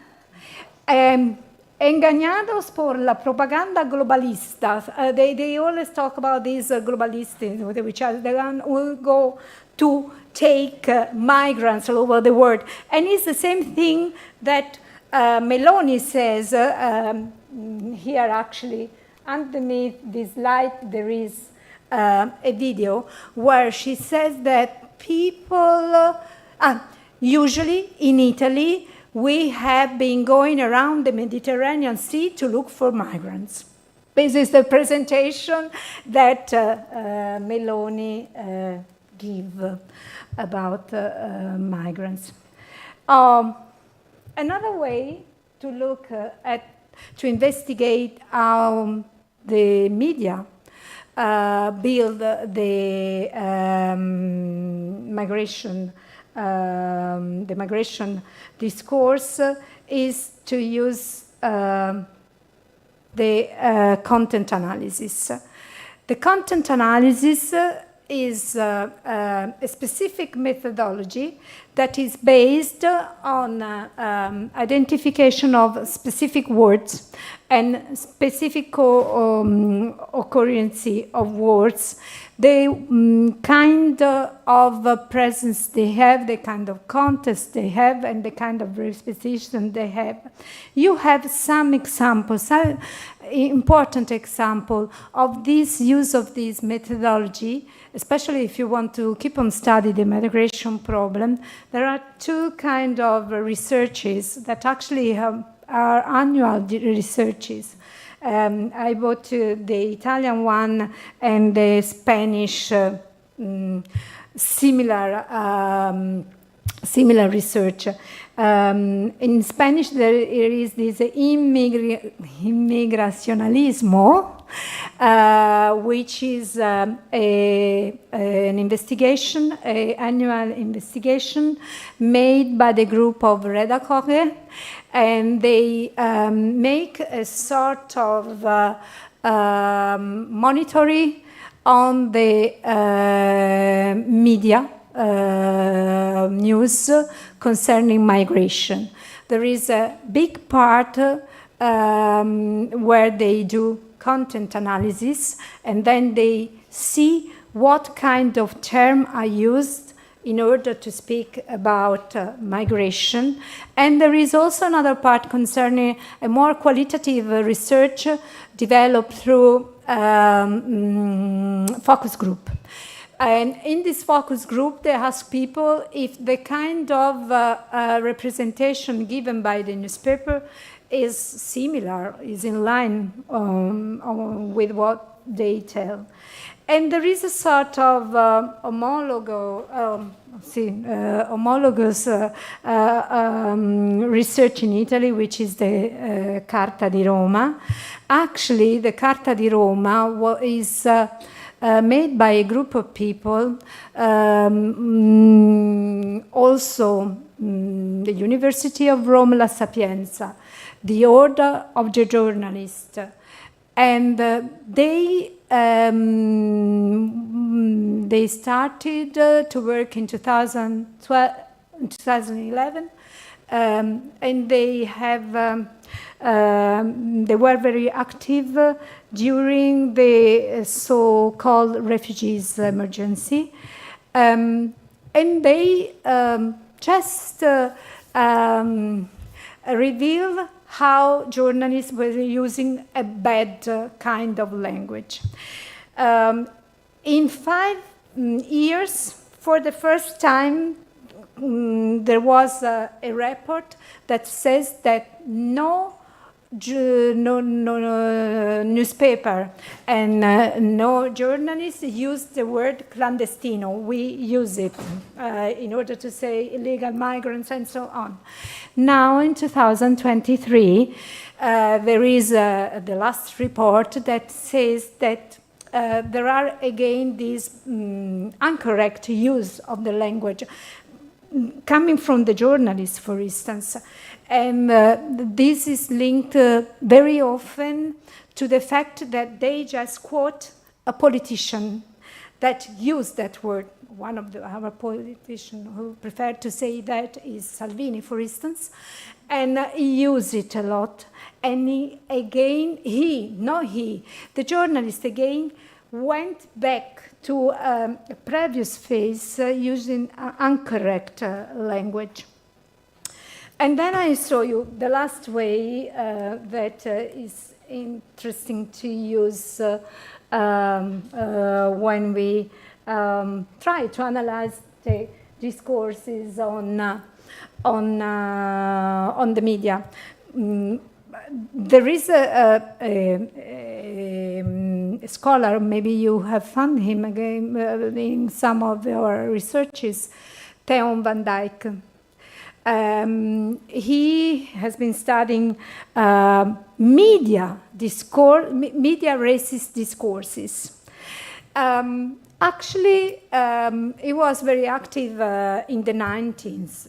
Engañados por la propaganda globalista. They always talk about these globalists, which are the one who go to take migrants all over the world. And it's the same thing that Meloni says here, actually. Underneath this slide, there is a video where she says that people, usually in Italy, we have been going around the Mediterranean Sea to look for migrants. This is the presentation that Meloni gave about migrants. Another way to look to investigate how the media build the migration discourse is to use the content analysis. The content analysis is a specific methodology that is based on identification of specific words and specific occurrence of words, the kind of presence they have, the kind of context they have, and the kind of repetition they have. You have some examples, some important example of this use of this methodology, especially if you want to keep on studying the migration problem. There are two kinds of researches that actually are annual researches. I bought the Italian one and the Spanish similar research. In Spanish, there is this immigracionalismo, which is an investigation, an annual investigation made by the group of Redacoge, and they make a sort of monitoring on the media news concerning migration. There is a big part where they do content analysis, and then they see what kind of terms are used in order to speak about migration. And there is also another part concerning a more qualitative research developed through focus group. And in this focus group, they ask people if the kind of representation given by the newspaper is similar, is in line with what they tell. And there is a sort of homologous research in Italy, which is the Carta di Roma. Actually, the Carta di Roma is made by a group of people, also the University of Rome La Sapienza, the Order of the Journalists, and they started to work in 2011, and they have they were very active during the so-called refugees emergency, and they just reveal how journalists were using a bad kind of language. In 5 years, for the first time, there was a report that says that no newspaper and no journalist use the word clandestino. We use it in order to say illegal migrants and so on. Now in 2023, there is the last report that says that there are again these incorrect use of the language coming from the journalists, for instance. And this is linked very often to the fact that they just quote a politician that used that word. One of our politicians who preferred to say that is Salvini, for instance, and he used it a lot. And the journalist again went back to a previous phase using incorrect language. And then I show you the last way that is interesting to use when we try to analyze the discourses on the media. There is a scholar, maybe you have found him again in some of your researches, Theon van Dijk. He has been studying media racist discourses. Actually, he was very active in the 19th.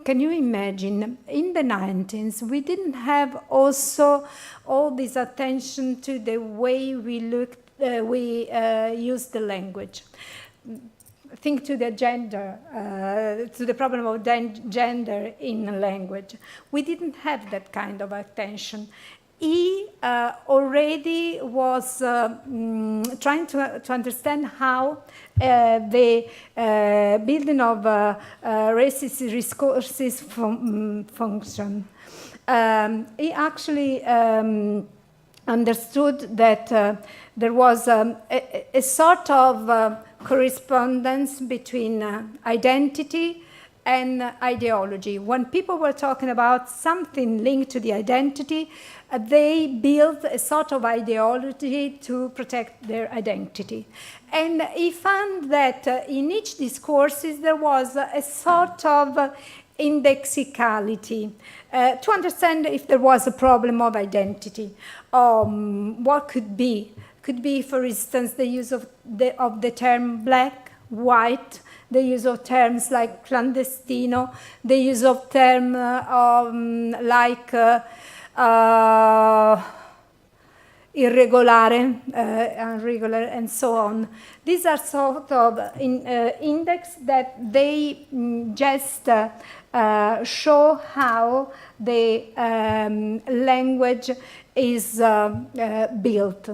Can you imagine, in the 19th, we didn't have also all this attention to the way we use the language. Think to the gender, to the problem of gender in language. We didn't have that kind of attention. He already was trying to understand how the building of racist discourses function. He actually understood that there was a sort of correspondence between identity and ideology. When people were talking about something linked to the identity, they built a sort of ideology to protect their identity. And he found that in each discourses there was a sort of indexicality to understand if there was a problem of identity. What could be? Could be, for instance, the use of the term black, white, the use of terms like clandestino, the use of terms like irregolare, irregular, and so on. These are sort of index that they just show how the language is built.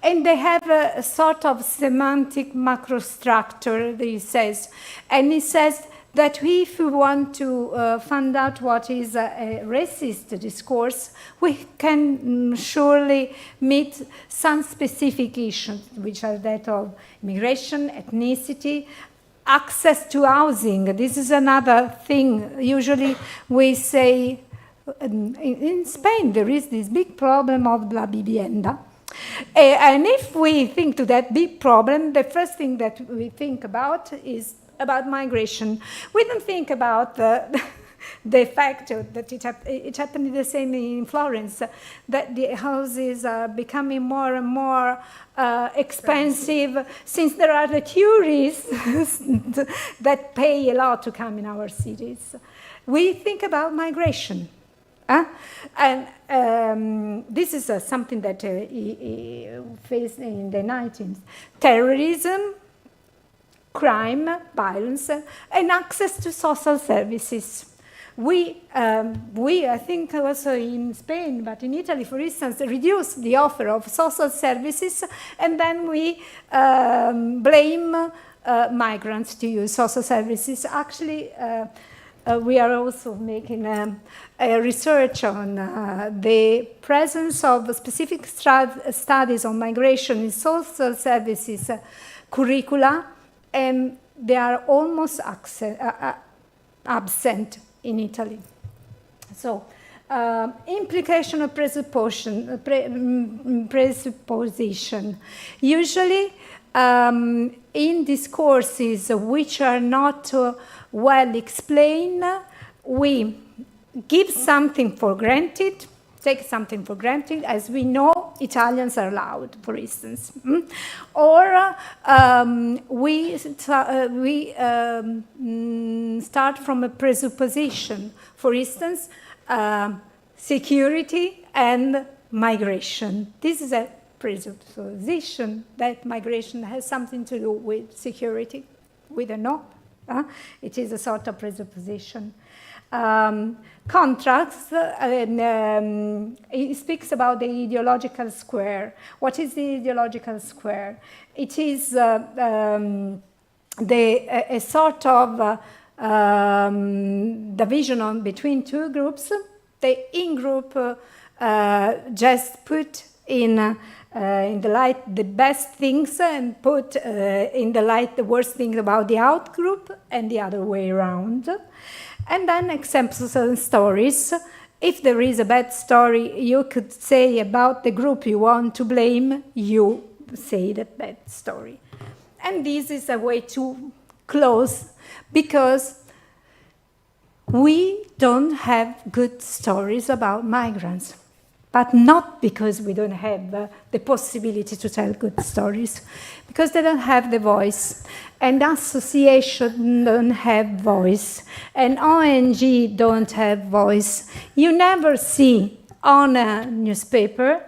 And they have a sort of semantic macrostructure, he says. And he says that if we want to find out what is a racist discourse, we can surely meet some specific issues, which are that of migration, ethnicity, access to housing. This is another thing. Usually we say, in Spain, there is this big problem of la vivienda. And if we think to that big problem, the first thing that we think about is about migration. We don't think about the fact that it happened the same in Florence, that the houses are becoming more and more expensive since there are the tourists that pay a lot to come in our cities. We think about migration. And this is something that he faced in the 19th. Terrorism, crime, violence, and access to social services. We, I think also in Spain, but in Italy, for instance, reduced the offer of social services, and then we blame migrants to use social services. Actually, we are also making a research on the presence of specific studies on migration in social services curricula, and they are almost absent in Italy. So, implication of presupposition. Usually, in discourses which are not well explained, we give something for granted, take something for granted. As we know, no Italians are allowed, for instance. Or we start from a presupposition, for instance, security and migration. This is a presupposition that migration has something to do with security. We don't know. It is a sort of presupposition. Contracts, it speaks about the ideological square. What is the ideological square? It is a sort of division between two groups. The in-group just put in the light the best things and put in the light the worst things about the out-group, and the other way around. And then examples and stories. If there is a bad story you could say about the group you want to blame, you say that bad story. And this is a way to close, because we don't have good stories about migrants. But not because we don't have the possibility to tell good stories, because they don't have the voice, and associations don't have voice, and ONG don't have voice. You never see on a newspaper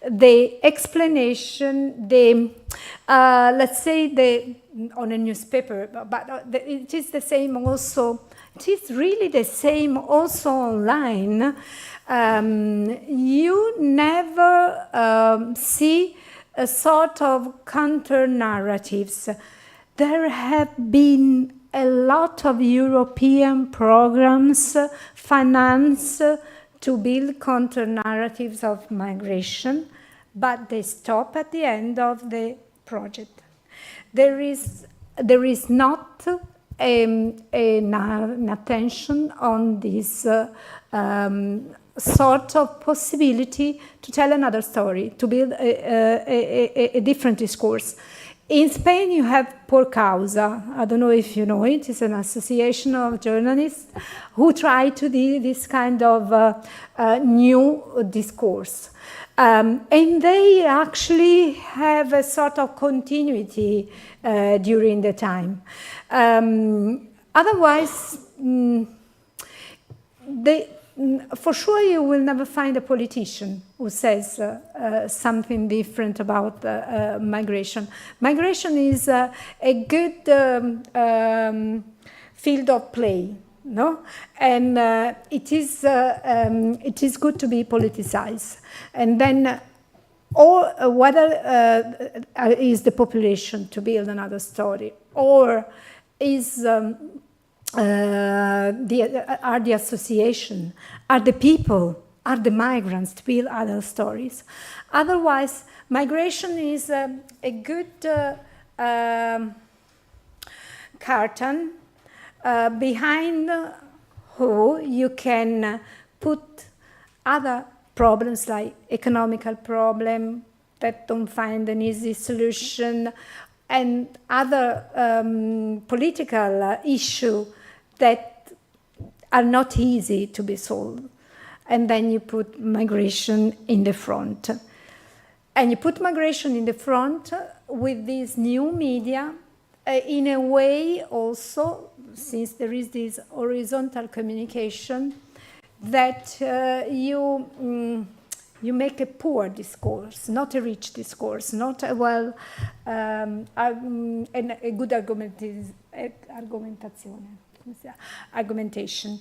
the explanation, let's say on a newspaper, but it is the same also. It is really the same also online. You never see a sort of counter-narratives. There have been a lot of European programs financed to build counter-narratives of migration, but they stop at the end of the project. There is not an attention on this sort of possibility to tell another story, to build a different discourse. In Spain, you have Por Causa. I don't know if you know it. It's an association of journalists who try to do this kind of new discourse. And they actually have a sort of continuity during the time. Otherwise, for sure you will never find a politician who says something different about migration. Migration is a good field of play, no? And it is good to be politicized. And then, or whether is the population to build another story, or is are the association, are the people, are the migrants to build other stories. Otherwise, migration is a good curtain behind who you can put other problems like economical problem that don't find an easy solution, and other political issue that are not easy to be solved. And then you put migration in the front. And you put migration in the front with these new media, in a way also, since there is this horizontal communication, that you make a poor discourse, not a rich discourse, not a a good argumentation,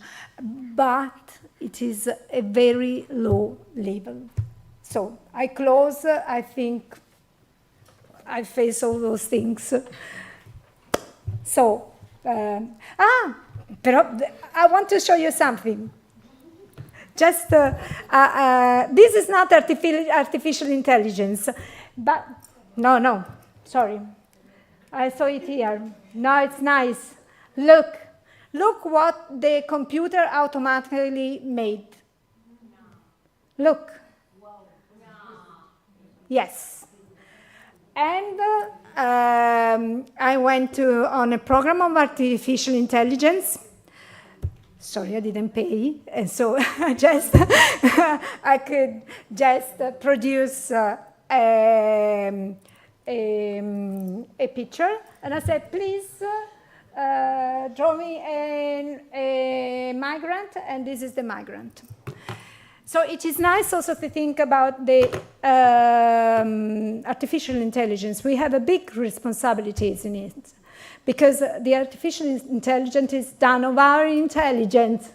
but it is a very low level. So I close. I think I face all those things. So, però I want to show you something. Just, this is not artificial intelligence, but, no, sorry. I saw it here. No, it's nice. Look what the computer automatically made. Look. Yes. And I went on a program of artificial intelligence. Sorry, I didn't pay, and so I could just produce a picture, and I said, please draw me a migrant, and this is the migrant. So it is nice also to think about the artificial intelligence. We have a big responsibilities in it, because the artificial intelligence is done of our intelligence.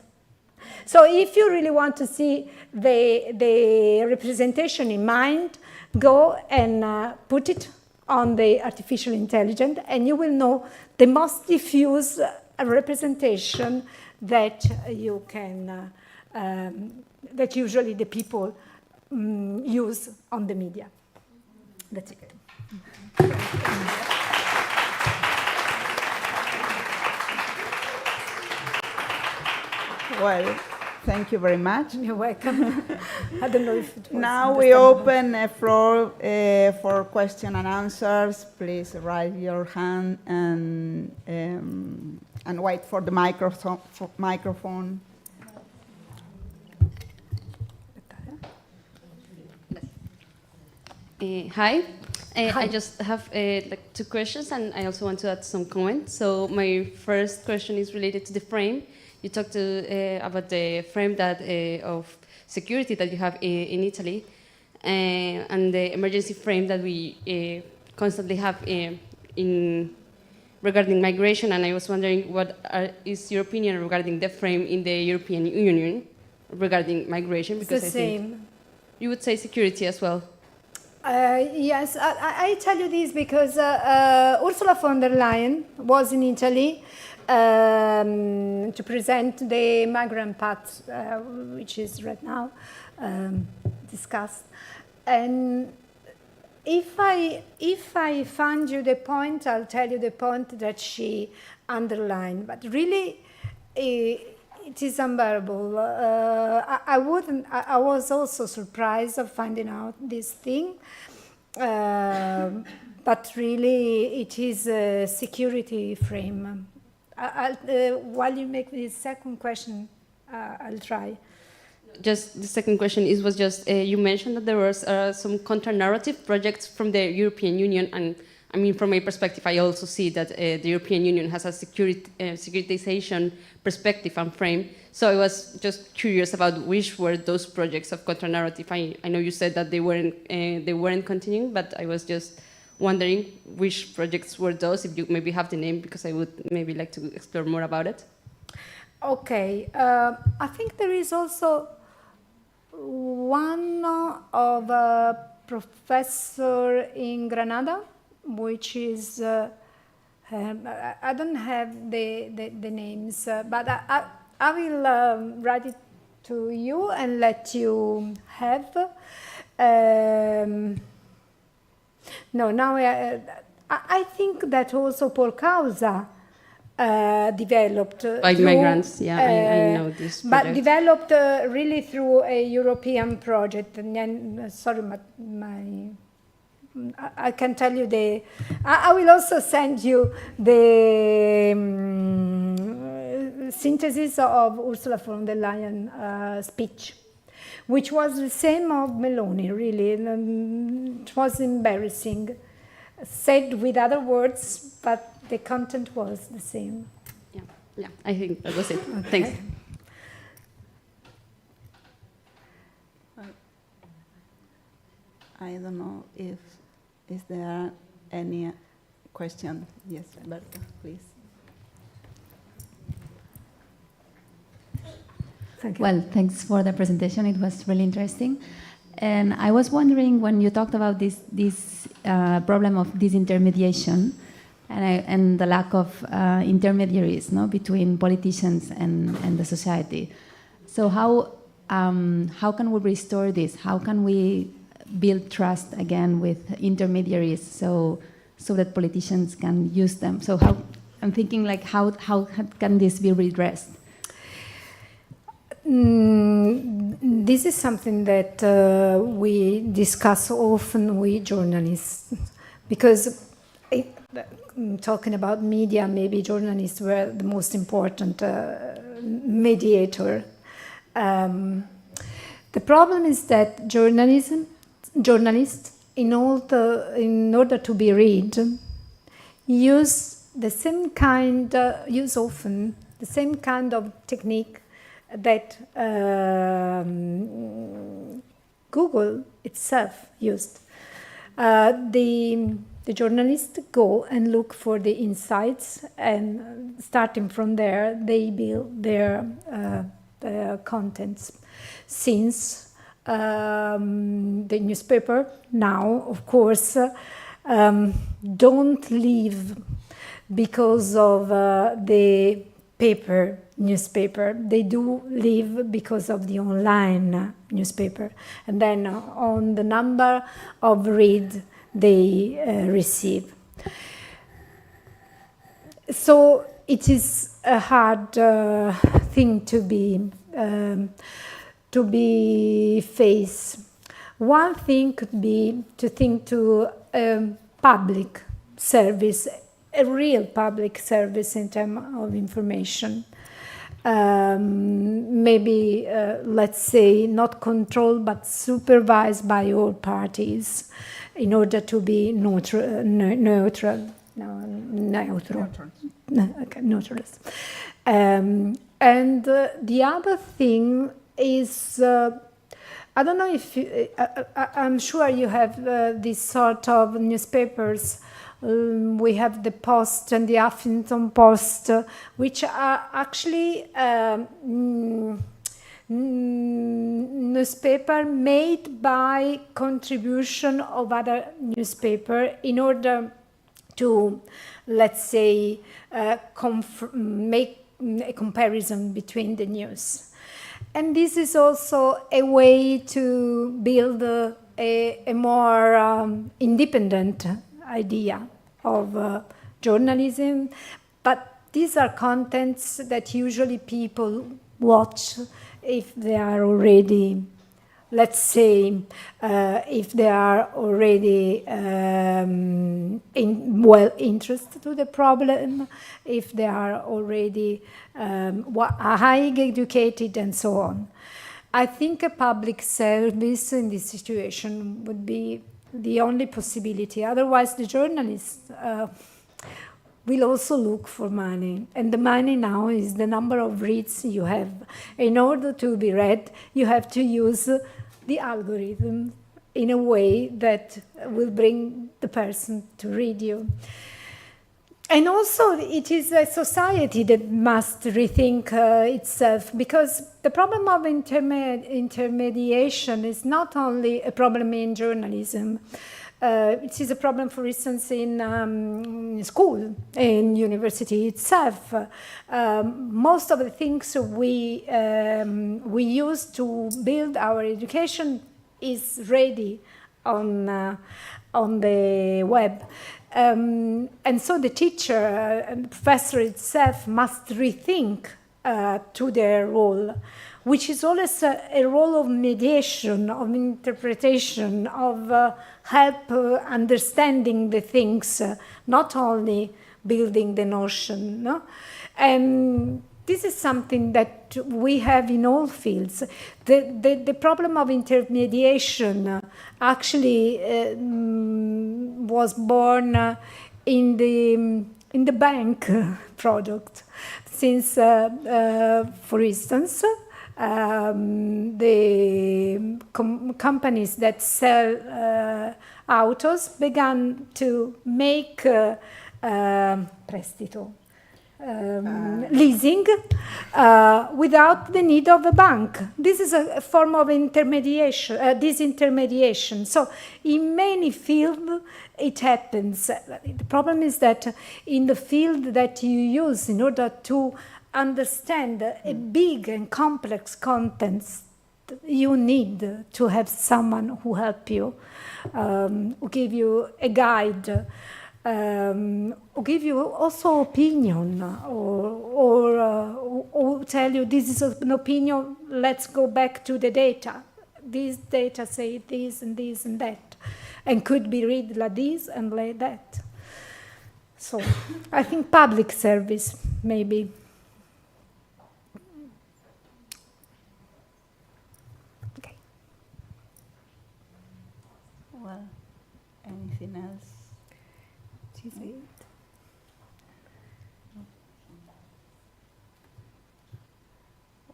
So if you really want to see the representation in mind, go and put it on the artificial intelligence, and you will know the most diffuse representation that you can, that usually the people use on the media. That's it. Well, thank you very much. You're welcome. I don't know if it was Now we open a floor for question and answers. Please raise your hand and wait for the microphone. Hi. I just have like 2 questions, and I also want to add some comments. So my first question is related to the frame. You talked about the frame that of security that you have in Italy, and the emergency frame that we constantly have in regarding migration. And I was wondering, what is your opinion regarding the frame in the European Union regarding migration? Because it's the same. You would say security as well. Yes, I tell you this because Ursula von der Leyen was in Italy to present the migrant pact, which is right now discussed. And if I find you the point, I'll tell you the point that she underlined. But really, it is unbearable. I was also surprised of finding out this thing. But really, it is a security frame. While you make the second question, I'll try. Just the second question was just you mentioned that there was some counter-narrative projects from the European Union, and I mean, from my perspective, I also see that the European Union has a securitization perspective and frame. So I was just curious about which were those projects of counter-narrative. I know you said that they weren't continuing, but I was just wondering which projects were those, if you maybe have the name, because I would maybe like to explore more about it. Okay, I think there is also one of a professor in Granada, which is, I don't have the names, but I will write it to you and let you have. No, now I think that also Paul Causa developed like through, Migrants, yeah, I know this project. But developed really through a European project. And, sorry, I can tell you I will also send you the synthesis of Ursula von der Leyen speech, which was the same of Meloni, really. It was embarrassing. Said with other words, but the content was the same. Yeah, I think that was it. Okay. Thanks. I don't know if is there any question. Yes, Alberto, please. Thank you. Well, thanks for the presentation. It was really interesting. And I was wondering, when you talked about this problem of disintermediation and the lack of intermediaries, between politicians and the society. So how can we restore this? How can we build trust again with intermediaries so that politicians can use them? So I'm thinking, like, how can this be redressed? This is something that we discuss often with journalists, because talking about media, maybe journalists were the most important mediator. The problem is that journalists, in order to be read, use often the same kind of technique that Google itself used. The journalists go and look for the insights, and starting from there, they build their contents. Since the newspaper now, of course, don't live because of the paper newspaper. They do live because of the online newspaper. And then on the number of read they receive. So it is a hard thing to be faced. One thing could be to think to public service, a real public service in terms of information. Maybe, let's say, not controlled but supervised by all parties in order to be neutral. And the other thing is, I don't know if I'm sure you have this sort of newspapers. We have the Post and the Huffington Post, which are actually newspaper made by contribution of other newspaper in order to, let's say, make a comparison between the news. And this is also a way to build a more independent idea of journalism, but these are contents that usually people watch if they are already, let's say, if they are already interested to the problem, if they are already high educated and so on. I think a public service in this situation would be the only possibility. Otherwise, the journalists will also look for money. And the money now is the number of reads you have. In order to be read, you have to use the algorithm in a way that will bring the person to read you. And also, it is a society that must rethink itself, because the problem of intermediation is not only a problem in journalism. It is a problem, for instance, in school, in university itself. Most of the things we use to build our education is ready on the web. And so the teacher and the professor itself must rethink to their role, which is always a role of mediation, of interpretation, of help understanding the things, not only building the notion. No? And this is something that we have in all fields. The problem of intermediation actually was born in the bank product, since, for instance, the companies that sell autos began to make prestito. Leasing without the need of a bank. This is a form of intermediation, disintermediation. So in many fields it happens. The problem is that in the field that you use in order to understand a big and complex content, you need to have someone who help you, who give you a guide, who give you also opinion, or tell you this is an opinion, let's go back to the data. These data say this and this and that, and could be read like this and like that. So I think public service maybe Well, anything else?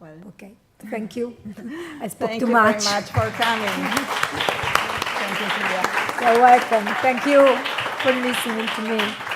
Well, Okay, thank you. I spoke thank too you much. very much for coming. Thank you, Julia. You're welcome. Thank you for listening to me.